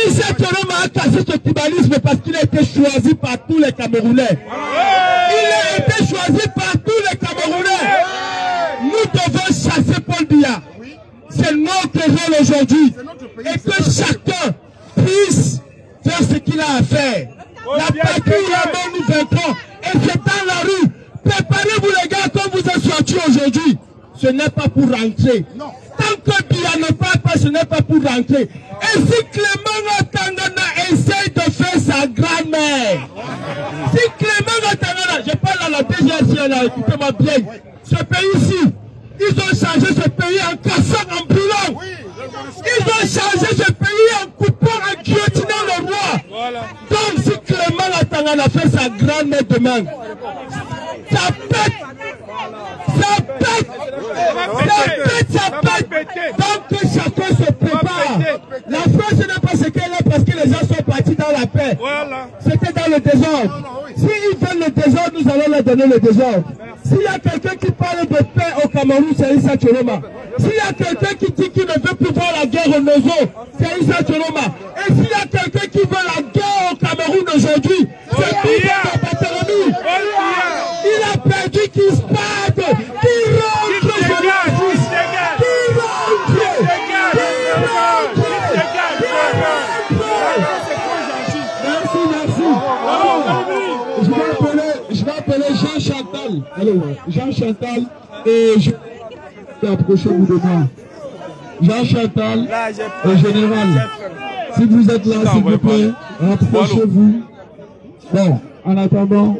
Issa Tchoroma a cassé ce tribalisme parce qu'il a été choisi par tous les Camerounais. Il a été choisi par tous les Camerounais. Nous devons chasser Paul Biya. C'est notre rôle aujourd'hui. Et que chacun puisse faire ce qu'il a à faire. La patrie là-bas nous vaincrons. Et c'est dans la rue. Préparez-vous les gars quand vous êtes sortis aujourd'hui. Ce n'est pas pour rentrer. Tant que Biya ne part pas, ce n'est pas pour rentrer. Et si Clément Tangana essaye de faire sa grand-mère, si Clément Tangana, je parle à la DGSI là, écoutez-moi bien, ce pays-ci, ils ont changé ce pays en cassant, en brûlant. Ils ont changé ce pays en coupant, en guillotinant le roi. Donc si Clément Tangana fait sa grand-mère demain, ça pète. Ça pète. Ça pète. Donc que chacun se prépare. La France n'est pas ce qu'elle est parce que les gens sont partis dans la paix. C'était dans le désordre. S'ils veulent le désordre, nous allons leur donner le désordre. S'il y a quelqu'un qui parle de paix au Cameroun, c'est Issa Tchoroma. S'il y a quelqu'un qui dit qu'il ne veut plus voir la guerre au Nozo, c'est Issa Tchoroma. Et s'il y a quelqu'un qui veut la guerre au Cameroun aujourd'hui, c'est Bouba Batalami. Il a perdu qui se bat, qui rentre, qui rentre. Je vais appeler Jean Chantal. Allô, Jean Chantal et je vais approchez-vous de moi. Jean Chantal et général. Si vous êtes là, s'il vous plaît, approchez-vous. Bon, en attendant.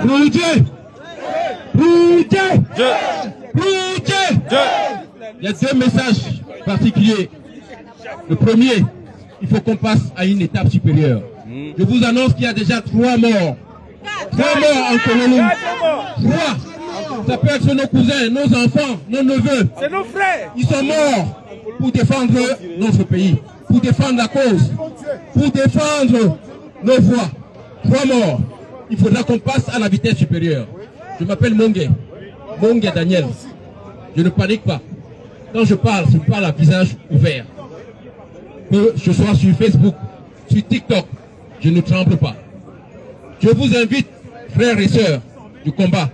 Pour Dieu! Pour Dieu! Pour Dieu! Il y a deux messages particuliers. Le premier, il faut qu'on passe à une étape supérieure. Je vous annonce qu'il y a déjà 3 morts. 3 morts en colonie. 3. Ça peut être nos cousins, nos enfants, nos neveux. C'est nos frères. Ils sont morts pour défendre notre pays, pour défendre la cause, pour défendre nos voix. 3 morts. Il faudra qu'on passe à la vitesse supérieure. Je m'appelle Mongue. Mongue Daniel. Je ne panique pas. Quand je parle à visage ouvert. Que je sois sur Facebook, sur TikTok, je ne tremble pas. Je vous invite, frères et sœurs du combat,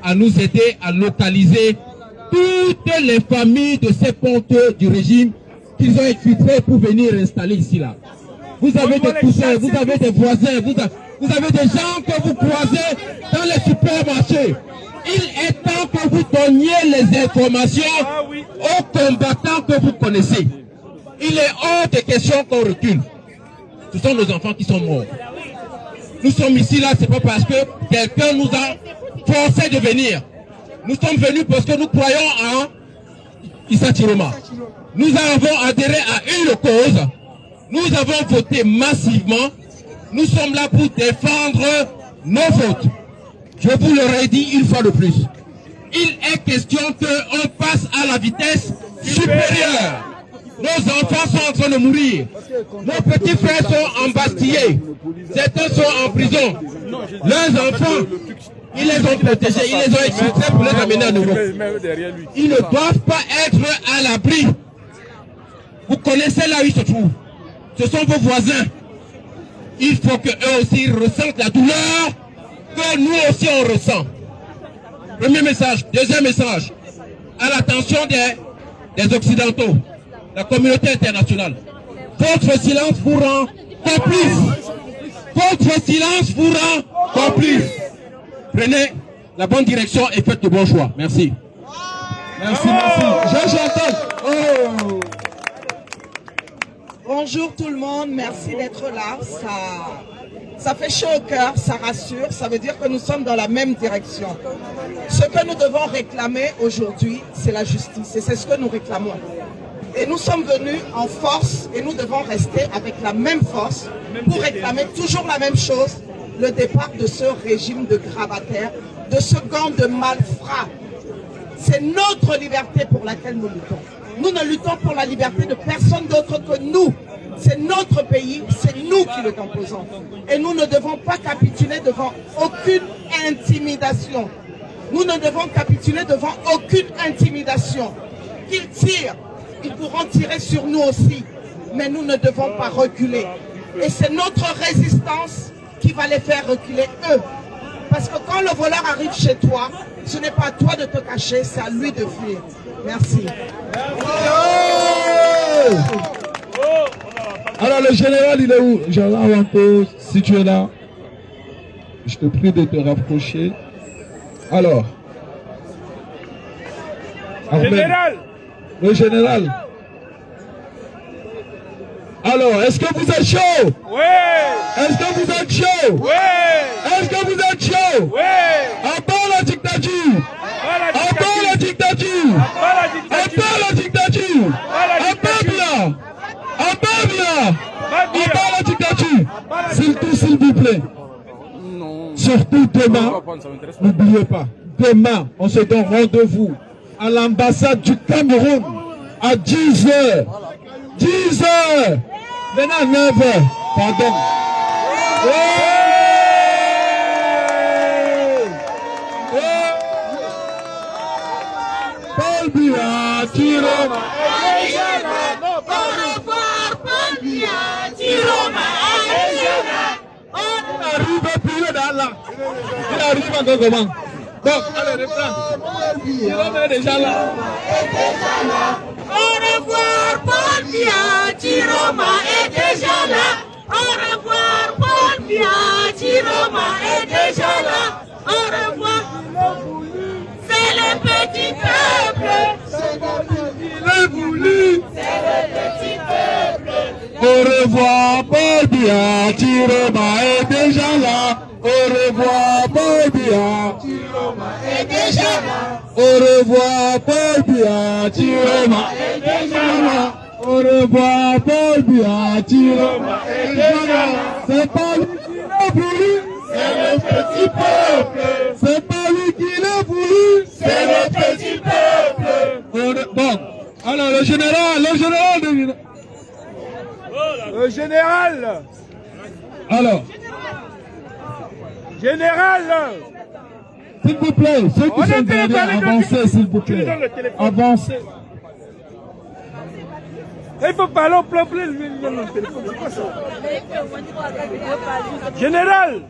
à nous aider à localiser toutes les familles de ces ponteux du régime qu'ils ont exfiltrés pour venir installer ici là. Vous avez des cousins, vous avez des voisins, vous avez des gens que vous croisez dans les supermarchés. Il est temps que vous donniez les informations aux combattants que vous connaissez. Il est hors de question qu'on recule. Ce sont nos enfants qui sont morts. Nous sommes ici là, c'est pas parce que quelqu'un nous a forcé de venir. Nous sommes venus parce que nous croyons en Issa Tchoroma. Nous avons adhéré à une cause. Nous avons voté massivement. Nous sommes là pour défendre nos votes. Je vous l'aurais dit une fois de plus. Il est question qu'on passe à la vitesse supérieure. Nos enfants sont en train de mourir. Nos petits frères sont embastillés. Certains sont en prison. Leurs enfants, ils les ont protégés, ils les ont exfiltrés pour les amener à nouveau. Ils ne doivent pas être à l'abri. Vous connaissez là où ils se trouvent. Ce sont vos voisins. Il faut qu'eux aussi ressentent la douleur que nous aussi on ressent. Premier message. Deuxième message. À l'attention des Occidentaux, la communauté internationale. Votre silence vous rend complice. Votre silence vous rend complice. Prenez la bonne direction et faites de bons choix. Merci. Merci, merci. J'entends. Bonjour tout le monde, merci d'être là. Ça fait chaud au cœur, ça rassure, ça veut dire que nous sommes dans la même direction. Ce que nous devons réclamer aujourd'hui, c'est la justice et c'est ce que nous réclamons. Et nous sommes venus en force et nous devons rester avec la même force pour réclamer toujours la même chose, le départ de ce régime de gravataires, de ce gang de malfrats. C'est notre liberté pour laquelle nous luttons. Nous ne luttons pour la liberté de personne d'autre que nous. C'est notre pays, c'est nous qui le composons. Et nous ne devons pas capituler devant aucune intimidation. Nous ne devons capituler devant aucune intimidation. Qu'ils tirent, ils pourront tirer sur nous aussi. Mais nous ne devons pas reculer. Et c'est notre résistance qui va les faire reculer eux. Parce que quand le voleur arrive chez toi, ce n'est pas à toi de te cacher, c'est à lui de fuir. Merci. Alors le général, il est où? Général Wampo, si tu es là, je te prie de te rapprocher. Alors, Général. Le général. Alors, est-ce que vous êtes chaud? Oui. Est-ce que vous êtes chaud? Oui. Est-ce que vous êtes chaud? Oui. À part la dictature. À part la dictature. À part la dictature. À part bien. À part bien. À part la dictature. S'il vous plaît. Surtout demain, n'oubliez pas, demain, on se donne rendez-vous à l'ambassade du Cameroun à 10h. 10h. Maintenant à 9h. Pardon. Paul Biya, Tiroma. Au revoir, Paul Biya, Tiroma. Il arrive plus là. Il arrive encore comment? Donc, allez, reprends. Tiroma est déjà là. Au revoir, Paul Biya, Tiroma est déjà là. Au revoir, Paul Biya, Tiroma est déjà là. Au revoir. C'est le petit peuple. Il est voulu. C'est le petit peuple. Au revoir, Paul Biya, Tiroma est déjà là. Au revoir, Paul Biya, Tiroma est déjà là. au revoir, Paul Biya, Tiroma est déjà là. Au revoir, Paul Biya, Tiroma est déjà là. C'est pas lui qui l'a voulu. C'est le petit peuple. C'est pas lui qui l'a voulu. C'est le petit peuple. Bon, alors le général de... Le général. Alors, général. s'il vous plaît, ceux qui sont derrière, avancez s'il vous plaît. Avancez. Il faut parler au peuple, lui, il donne le téléphone. C'est quoi ça? Général.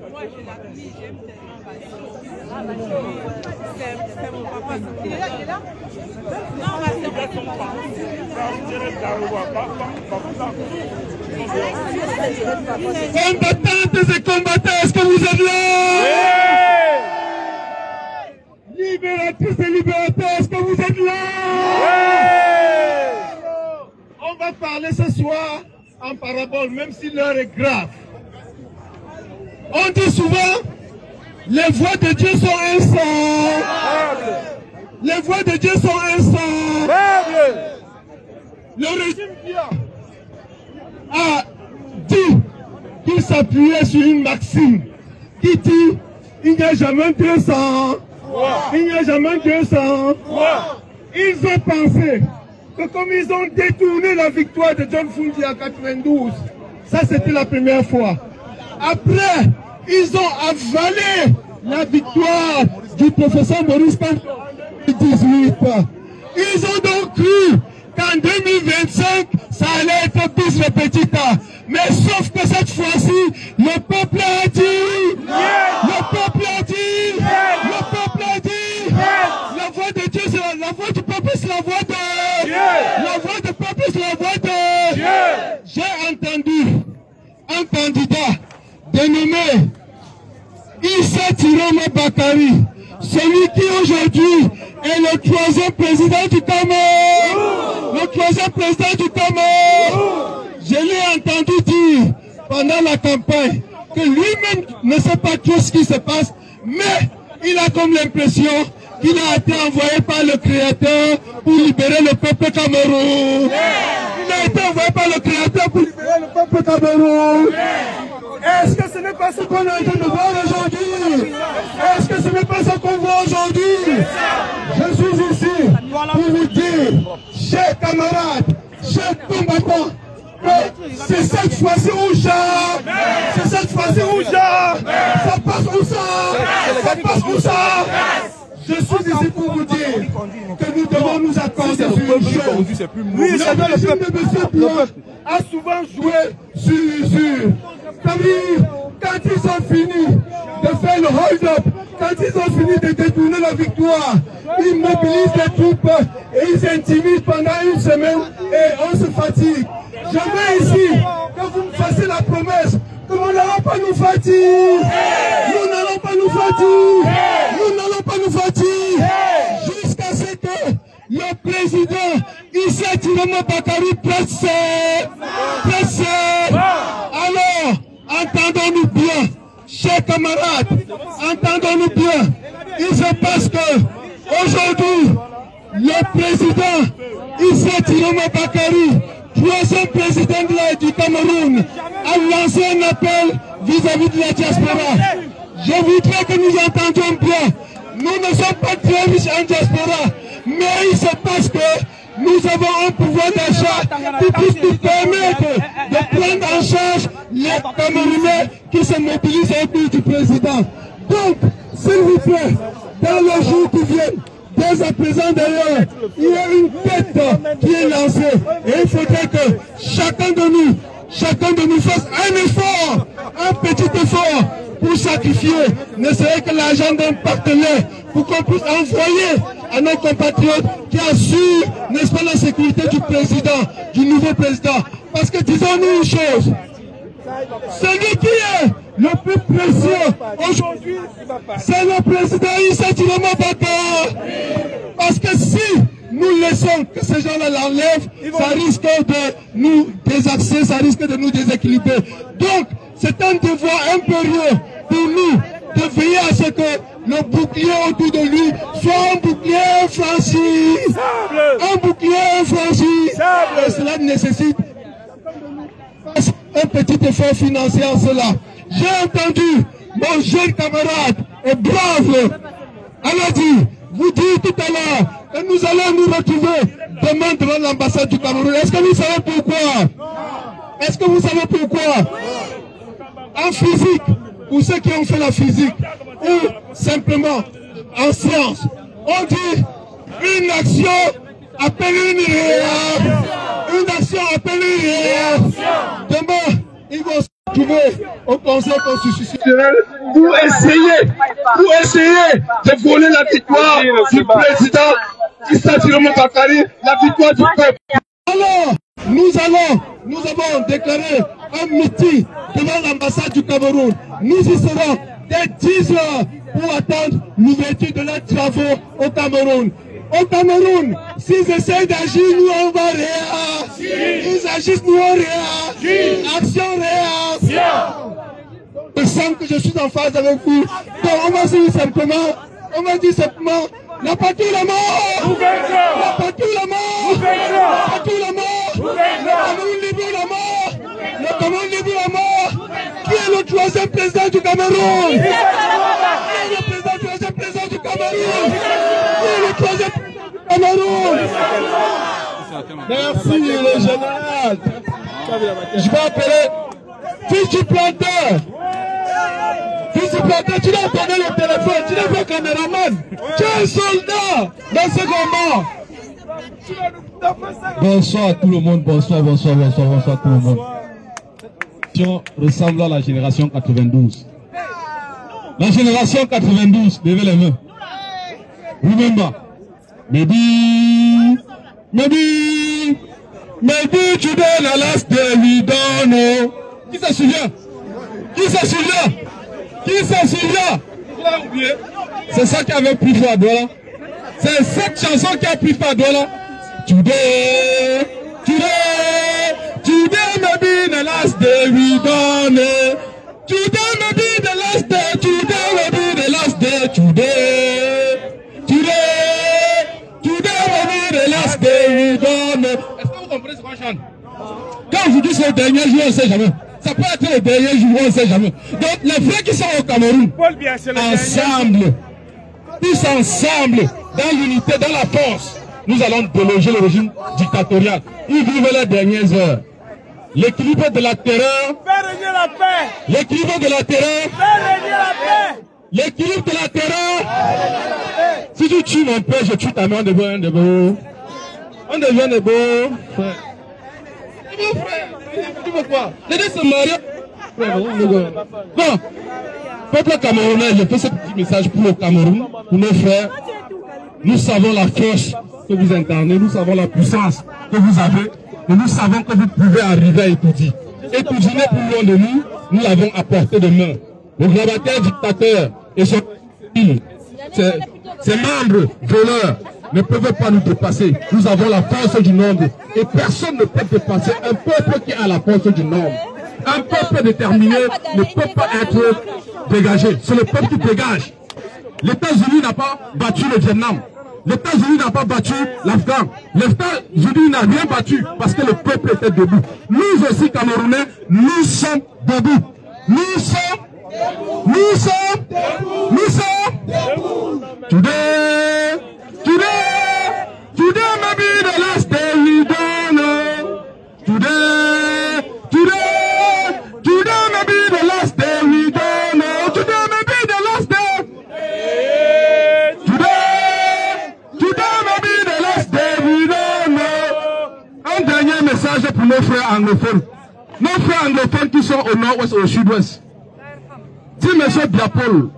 Combattantes et combattants, est-ce que vous êtes là? Oui. Libératrices et libérateurs, est-ce que vous êtes là? Oui. On va parler ce soir en parabole, même si l'heure est grave. On dit souvent, les voix de Dieu sont un sang. Les voix de Dieu sont un sang. Le régime a dit qu'il s'appuyait sur une maxime qui dit il n'y a jamais 200. Il n'y a jamais 200. Ils ont pensé que comme ils ont détourné la victoire de John Fundi en 92, ça c'était la première fois. Après, ils ont avalé la victoire du professeur Maurice Kamto en 2018. Ils ont donc cru qu'en 2025, ça allait être bis repetita. Mais sauf que cette fois-ci, le peuple a dit, le peuple a dit, le peuple a dit, la voix de Dieu, c'est la voix du peuple, c'est la voix de la voix du peuple, c'est la voix de J'ai entendu un candidat dénommé Issa Tiroma Bakari, celui qui aujourd'hui est le 3e président du Cameroun. Le 3e président du Cameroun. Je l'ai entendu dire pendant la campagne que lui-même ne sait pas tout ce qui se passe, mais il a comme l'impression qu'il a été envoyé par le Créateur pour libérer le peuple Cameroun. Il a été envoyé par le Créateur pour libérer le peuple Cameroun. Est-ce que ce n'est pas ce qu'on est en train de voir aujourd'hui? Est-ce que ce n'est pas ce qu'on voit aujourd'hui? Je suis ici pour vous dire, chers camarades, chers combattants, c'est cette fois-ci où c'est cette fois-ci où ça passe où ça passe où ça. Je suis ici pour vous dire que nous devons nous accorder sur une chose. Le régime de M. Blanc a souvent joué sur quand ils ont fini de faire le hold-up, quand ils ont fini de détourner la victoire, ils mobilisent les troupes et ils intimident pendant une semaine et on se fatigue. Je veux ici que vous me fassiez la promesse que nous n'allons pas nous fatiguer. Nous n'allons pas nous fatiguer. Nous n'allons pas nous fatiguer. Jusqu'à ce que le président Issa Tiroma Bakary presse. Alors, entendons-nous bien, chers camarades, entendons-nous bien. Il se passe que aujourd'hui, le président Issa Tiroma Bakary, troisième président du Cameroun, a lancé un appel vis-à-vis de la diaspora. Je voudrais que nous entendions bien. Nous ne sommes pas très riches en diaspora, mais il se passe que nous avons un pouvoir d'achat qui puisse nous permettre de prendre en charge les Camerounais qui se mobilisent autour du président. Donc, s'il vous plaît, dans les jours qui viennent, dès à présent d'ailleurs, il y a une tête qui est lancée et il faudrait que chacun de nous fasse un effort, un petit effort pour sacrifier, ne serait que l'argent d'un partenaire pour qu'on puisse envoyer à nos compatriotes qui assurent, n'est-ce pas, la sécurité du président, du nouveau président. Parce que disons-nous une chose, celui qui est le plus précieux aujourd'hui, c'est le président Issa Tiroma Bakary. Parce que si nous laissons que ces gens-là l'enlèvent, ça risque de nous désaxer, ça risque de nous déséquilibrer. Donc, c'est un devoir impérieux pour nous de veiller à ce que le bouclier autour de lui soit un bouclier infranchi. Un bouclier infranchi. Et cela nécessite un petit effort financier en cela. J'ai entendu mon jeune camarade et brave Aladi vous dire tout à l'heure que nous allons nous retrouver demain devant l'ambassade du Cameroun. Est-ce que vous savez pourquoi? Est-ce que vous savez pourquoi? En physique, pour ceux qui ont fait la physique, ou simplement en science, on dit une action appelle une réaction. Une action appelle une réaction. Demain, ils vont se retrouver au Conseil constitutionnel pour essayer de voler la victoire du président Issa Tiroma Bakary, la victoire du peuple. Alors, nous avons déclaré un meeting devant l'ambassade du Cameroun. Nous y serons dès 10 heures pour attendre l'ouverture de leurs travaux au Cameroun. Au Cameroun, s'ils essayent d'agir, nous on va réagir. Ils agissent, nous on réagit. Action, réaction. Je sens que je suis en phase avec vous. Donc on va dire simplement, la patrie la mort. La patrie la mort. La patrie la mort. Le Cameroun libre la mort. Le Cameroun libre la mort. Qui est le troisième président du Cameroun? Qui est le troisième président du Cameroun? Qui est le troisième président du Cameroun? Merci le général. Je vais appeler fils du planteur. Fils du planteur, tu dois donner le téléphone, tu n'es pas caméraman. Tu es un soldat dans ce combat. Bonsoir à tout le monde, bonsoir tout le monde. Ressemble à la génération 92. La génération 92, levez les mains. Remember, maybe today the last day we don't know. Qui s'en souvient? C'est ça qui avait pris feu à Douala. C'est cette chanson qui a pris feu à Douala. Today may be the last day we don't know. Today may be the last day. Today may be the last day. Today Quand je dis c'est le dernier jour, on ne sait jamais. Ça peut être le dernier jour, on ne sait jamais. Donc les frères qui sont au Cameroun, ensemble, tous ensemble, dans l'unité, dans la force, nous allons déloger le régime dictatorial. Ils vivent les dernières heures. L'équilibre de la terreur. Faire régner la paix. L'équilibre de la terreur. Faire régner la paix. L'équilibre de la terreur. Si tu tues mon père, je tue ta mère, on devient un de beaux. On devient de beaux frères. Tu veux quoi? Les deux se marient. Bon, peuple camerounais, je fais ce petit message pour le Cameroun, pour nos frères. Nous savons la force que vous incarnez, nous savons la puissance que vous avez, et nous savons que vous pouvez arriver à Etoudi. Etoudi n'est plus loin de nous, nous l'avons à portée de main. Le grabataire dictateur et ses membres voleurs ne peuvent pas nous dépasser. Nous avons la force du nombre et personne ne peut dépasser un peuple qui a la force du nombre. Un peuple déterminé ne peut pas être dégagé. C'est le peuple qui dégage. Les États-Unis n'ont pas battu le Vietnam. Les États-Unis n'ont pas battu l'Afghan. Les États-Unis n'ont rien battu parce que le peuple était debout. Nous aussi, Camerounais, nous sommes debout. Nous sommes Today may be the last day we don't know. Today may be the last day we don't know. Today may be the last day. Today may be the last day we don't know. Un dernier message pour nos frères anglophones. Nos frères anglophones qui sont au nord-ouest et au sud-ouest. Si M. Biapol,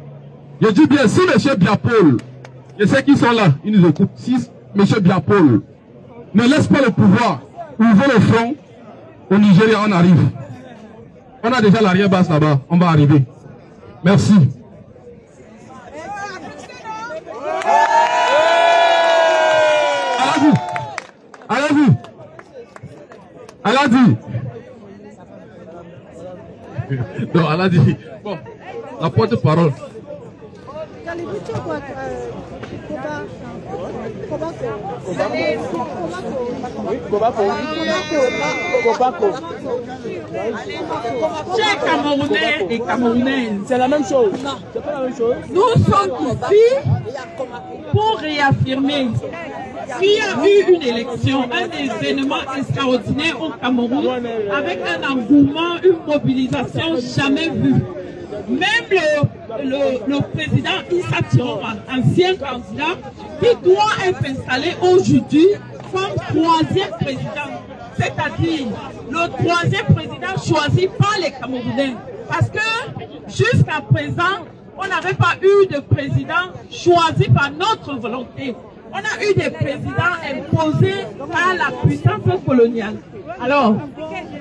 je dis bien, si M. Biapol, je sais qu'ils sont là, ils nous écoutent, si M. Biapol ne laisse pas le pouvoir, ouvre le front, au Nigeria, on arrive. On a déjà l'arrière-base là-bas, on va arriver. Merci. Allez-y. Allez-y. Non, elle a dit. Bon, la porte-parole. Chers Camerounais et Camerounaises, c'est la même chose. Non, c'est pas la même chose. Nous sommes ici pour réaffirmer qu'il y a eu une élection, un événement extraordinaire au Cameroun, avec un engouement, une mobilisation jamais vue. Même le président Issa Tiroma, ancien candidat, qui doit être installé aujourd'hui comme troisième président. C'est-à-dire le troisième président choisi par les Camerounais. Parce que jusqu'à présent, on n'avait pas eu de président choisi par notre volonté. On a eu des présidents imposés par la puissance coloniale. Alors,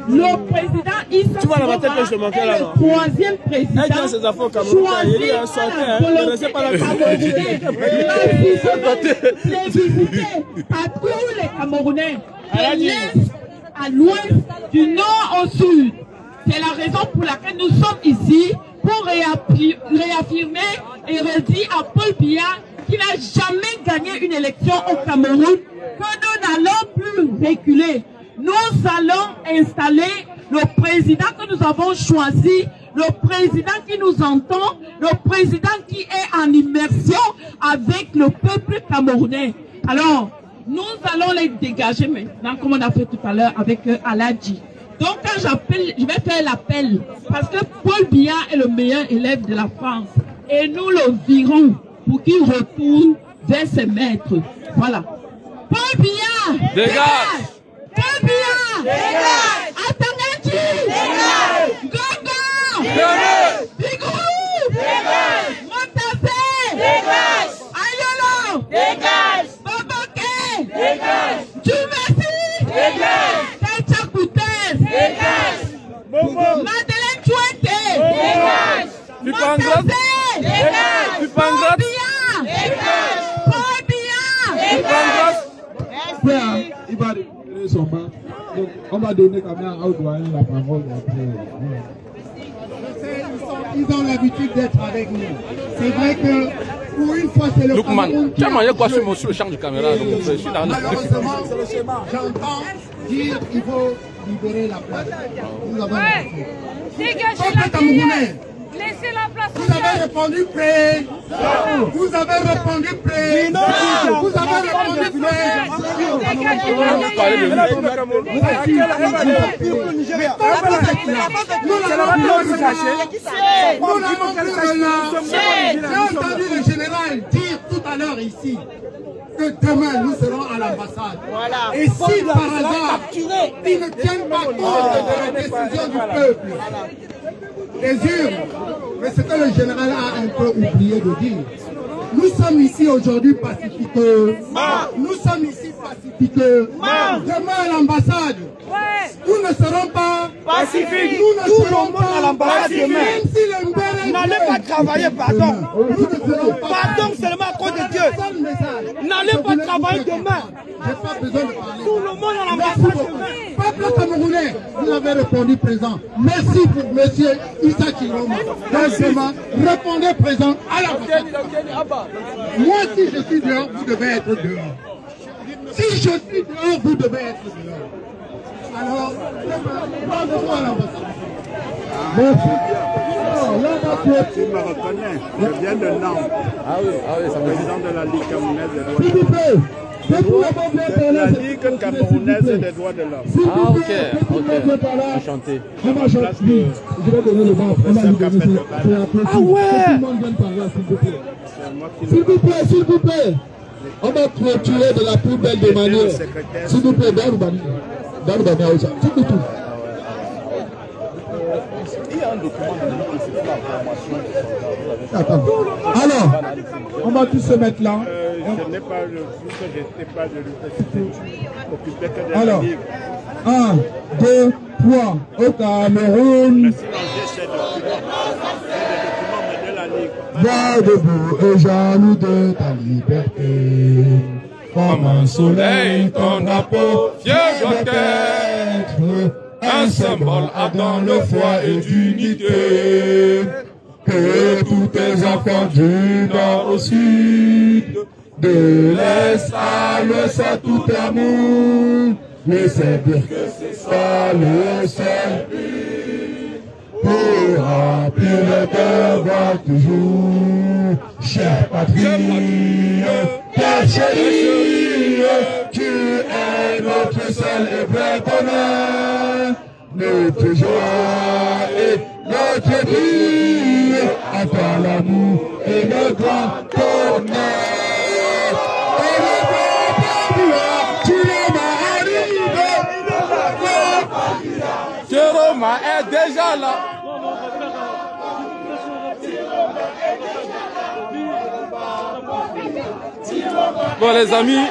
le président Issa Tiroma est le troisième président choisi par la volonté les visiter à tous les Camerounais, de l'Est à l'Ouest, du Nord au Sud. C'est la raison pour laquelle nous sommes ici, pour réaffirmer et redire à Paul Biya qui n'a jamais gagné une élection au Cameroun, que nous n'allons plus reculer. Nous allons installer le président que nous avons choisi, le président qui nous entend, le président qui est en immersion avec le peuple camerounais. Alors, nous allons les dégager maintenant, comme on a fait tout à l'heure avec Aladji. Donc, quand j'appelle, je vais faire l'appel, parce que Paul Biya est le meilleur élève de la France. Et nous le virons pour qu'il retourne vers ses maîtres. Voilà. Paul Biya! Dégage! Paul Biya! Dégage! Atangachi! Dégage! Gogo! Dégage! Bigou! Dégage! Montassé! Dégage! Ayolo! Dégage! Boboke! Dégage! Tumasi! Dégage! Tacha Koutès! Dégage! Madeleine Chouette! Dégage! Montassé! Dégage! Paul Biya! Dégage! Paul Biya! Il va donner son bain. Donc, on va donner quand même au doyen la parole après. Ils ont l'habitude d'être avec nous. C'est vrai que pour une fois, c'est le Lookman, tu as mangé quoi sur le champ de caméra? Je suis là. Malheureusement, j'entends dire qu'il faut libérer la place. Nous avons dégagez la Camerounais. Laissez la place. Vous avez répondu prêt. Vous avez répondu prêt. Vous avez répondu prêt. Dégagez la J'ai entendu le général dire tout à l'heure ici que demain nous serons à l'ambassade. Voilà. Et si par hasard ils ne tiennent pas compte de la décision du peuple, les urnes, mais ce que le général a un peu oublié de dire. Nous sommes ici aujourd'hui pacifiqueurs. Nous sommes ici pacifiqueurs. Demain à l'ambassade, nous ne serons pas pacifiques. Nous ne serons pas à l'ambassade demain. N'allez pas travailler, pardon. Pardon seulement à cause de Dieu. N'allez pas travailler demain. J'ai pas besoin de parler. Tout le monde à l'ambassade demain. Peuple camerounais, vous avez répondu présent. Merci pour monsieur Issa Chiloma. Deuxièmement, répondez présent à l'ambassade. Moi, si je suis dehors, vous devez être dehors. Si je suis dehors, vous devez être dehors. Alors, rendez-vous à l'ambassade. Merci. Tu me reconnais, je viens de Nantes. Ah oui, ça me dit. Président de la Ligue camerounaise des droits S'il vous plaît. La Ligue camerounaise des droits de l'homme. Ah ok. Enchanté. Je vais donner le vent. Ah ouais. S'il vous plaît. On va clôturer de la plus belle des manières. S'il vous plaît, Daroubani. S'il vous plaît. Il y a un document de l'information. Attends. Alors, on va tous se mettre là. Je n'ai pas le coup que je n'étais pas de l'université. Occupé que de la Alors, Ligue. 1, 2, 3, au Cameroun. Va debout et jaloux de ta liberté. Comme un soleil, ton drapeau, fier doit être un symbole ardent de foi et d'unité. Que tous tes enfants du nord au sud, de l'est à l'ouest, à tout amour, laissez dire que c'est ça le seul but pour remplir le devoir toujours. Chère patrie, terre chérie, tu es notre seul et vrai bonheur, notre joie et notre vie, à toi l'amour et le grand honneur. Et le grand tu m'as arrivé. Jérôme est déjà là. Bon les amis.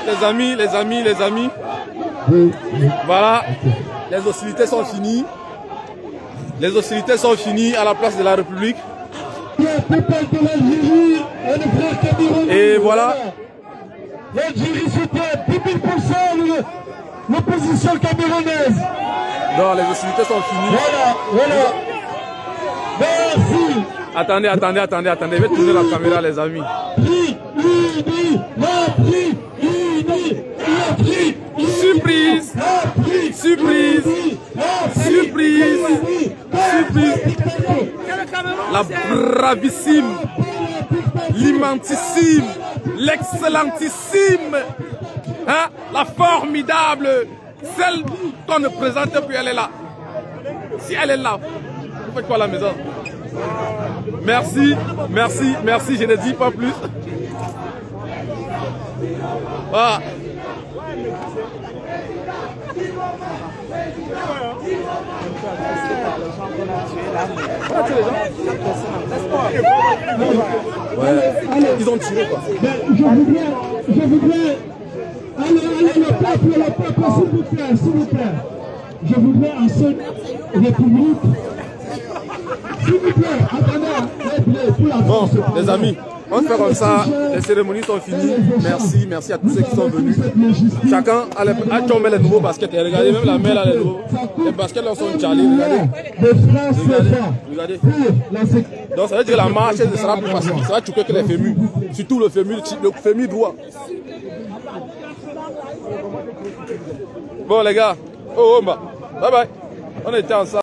Voilà, les hostilités sont finies. Les hostilités sont finies à la place de la République. Et voilà. L'Algérie soutient 10% l'opposition camerounaise. Non, les hostilités sont finies. Voilà. Merci. Attendez. Je vais tourner la caméra, les amis. Surprise. La bravissime, l'immensissime, l'excellentissime, hein, la formidable, celle qu'on ne présente plus, elle est là. Si elle est là, vous faites quoi à la maison? Merci, je ne dis pas plus. Voilà. Ouais. Ils ont tiré quoi. Je voudrais. Allez, le peuple, s'il vous plaît. Je voudrais en cette république. S'il vous plaît, attendez, pour la bon, les amis. On fait comme ça, les cérémonies sont finies. Merci, merci à tous ceux qui sont venus. Chacun a tombé les nouveaux baskets. Et regardez, même la mère là, les baskets là sont charlés. Regardez. Donc ça veut dire que la marche sera plus facile. Ça va choquer que les fémurs. Surtout le fémur droit. Bon les gars, bye bye. On était ensemble.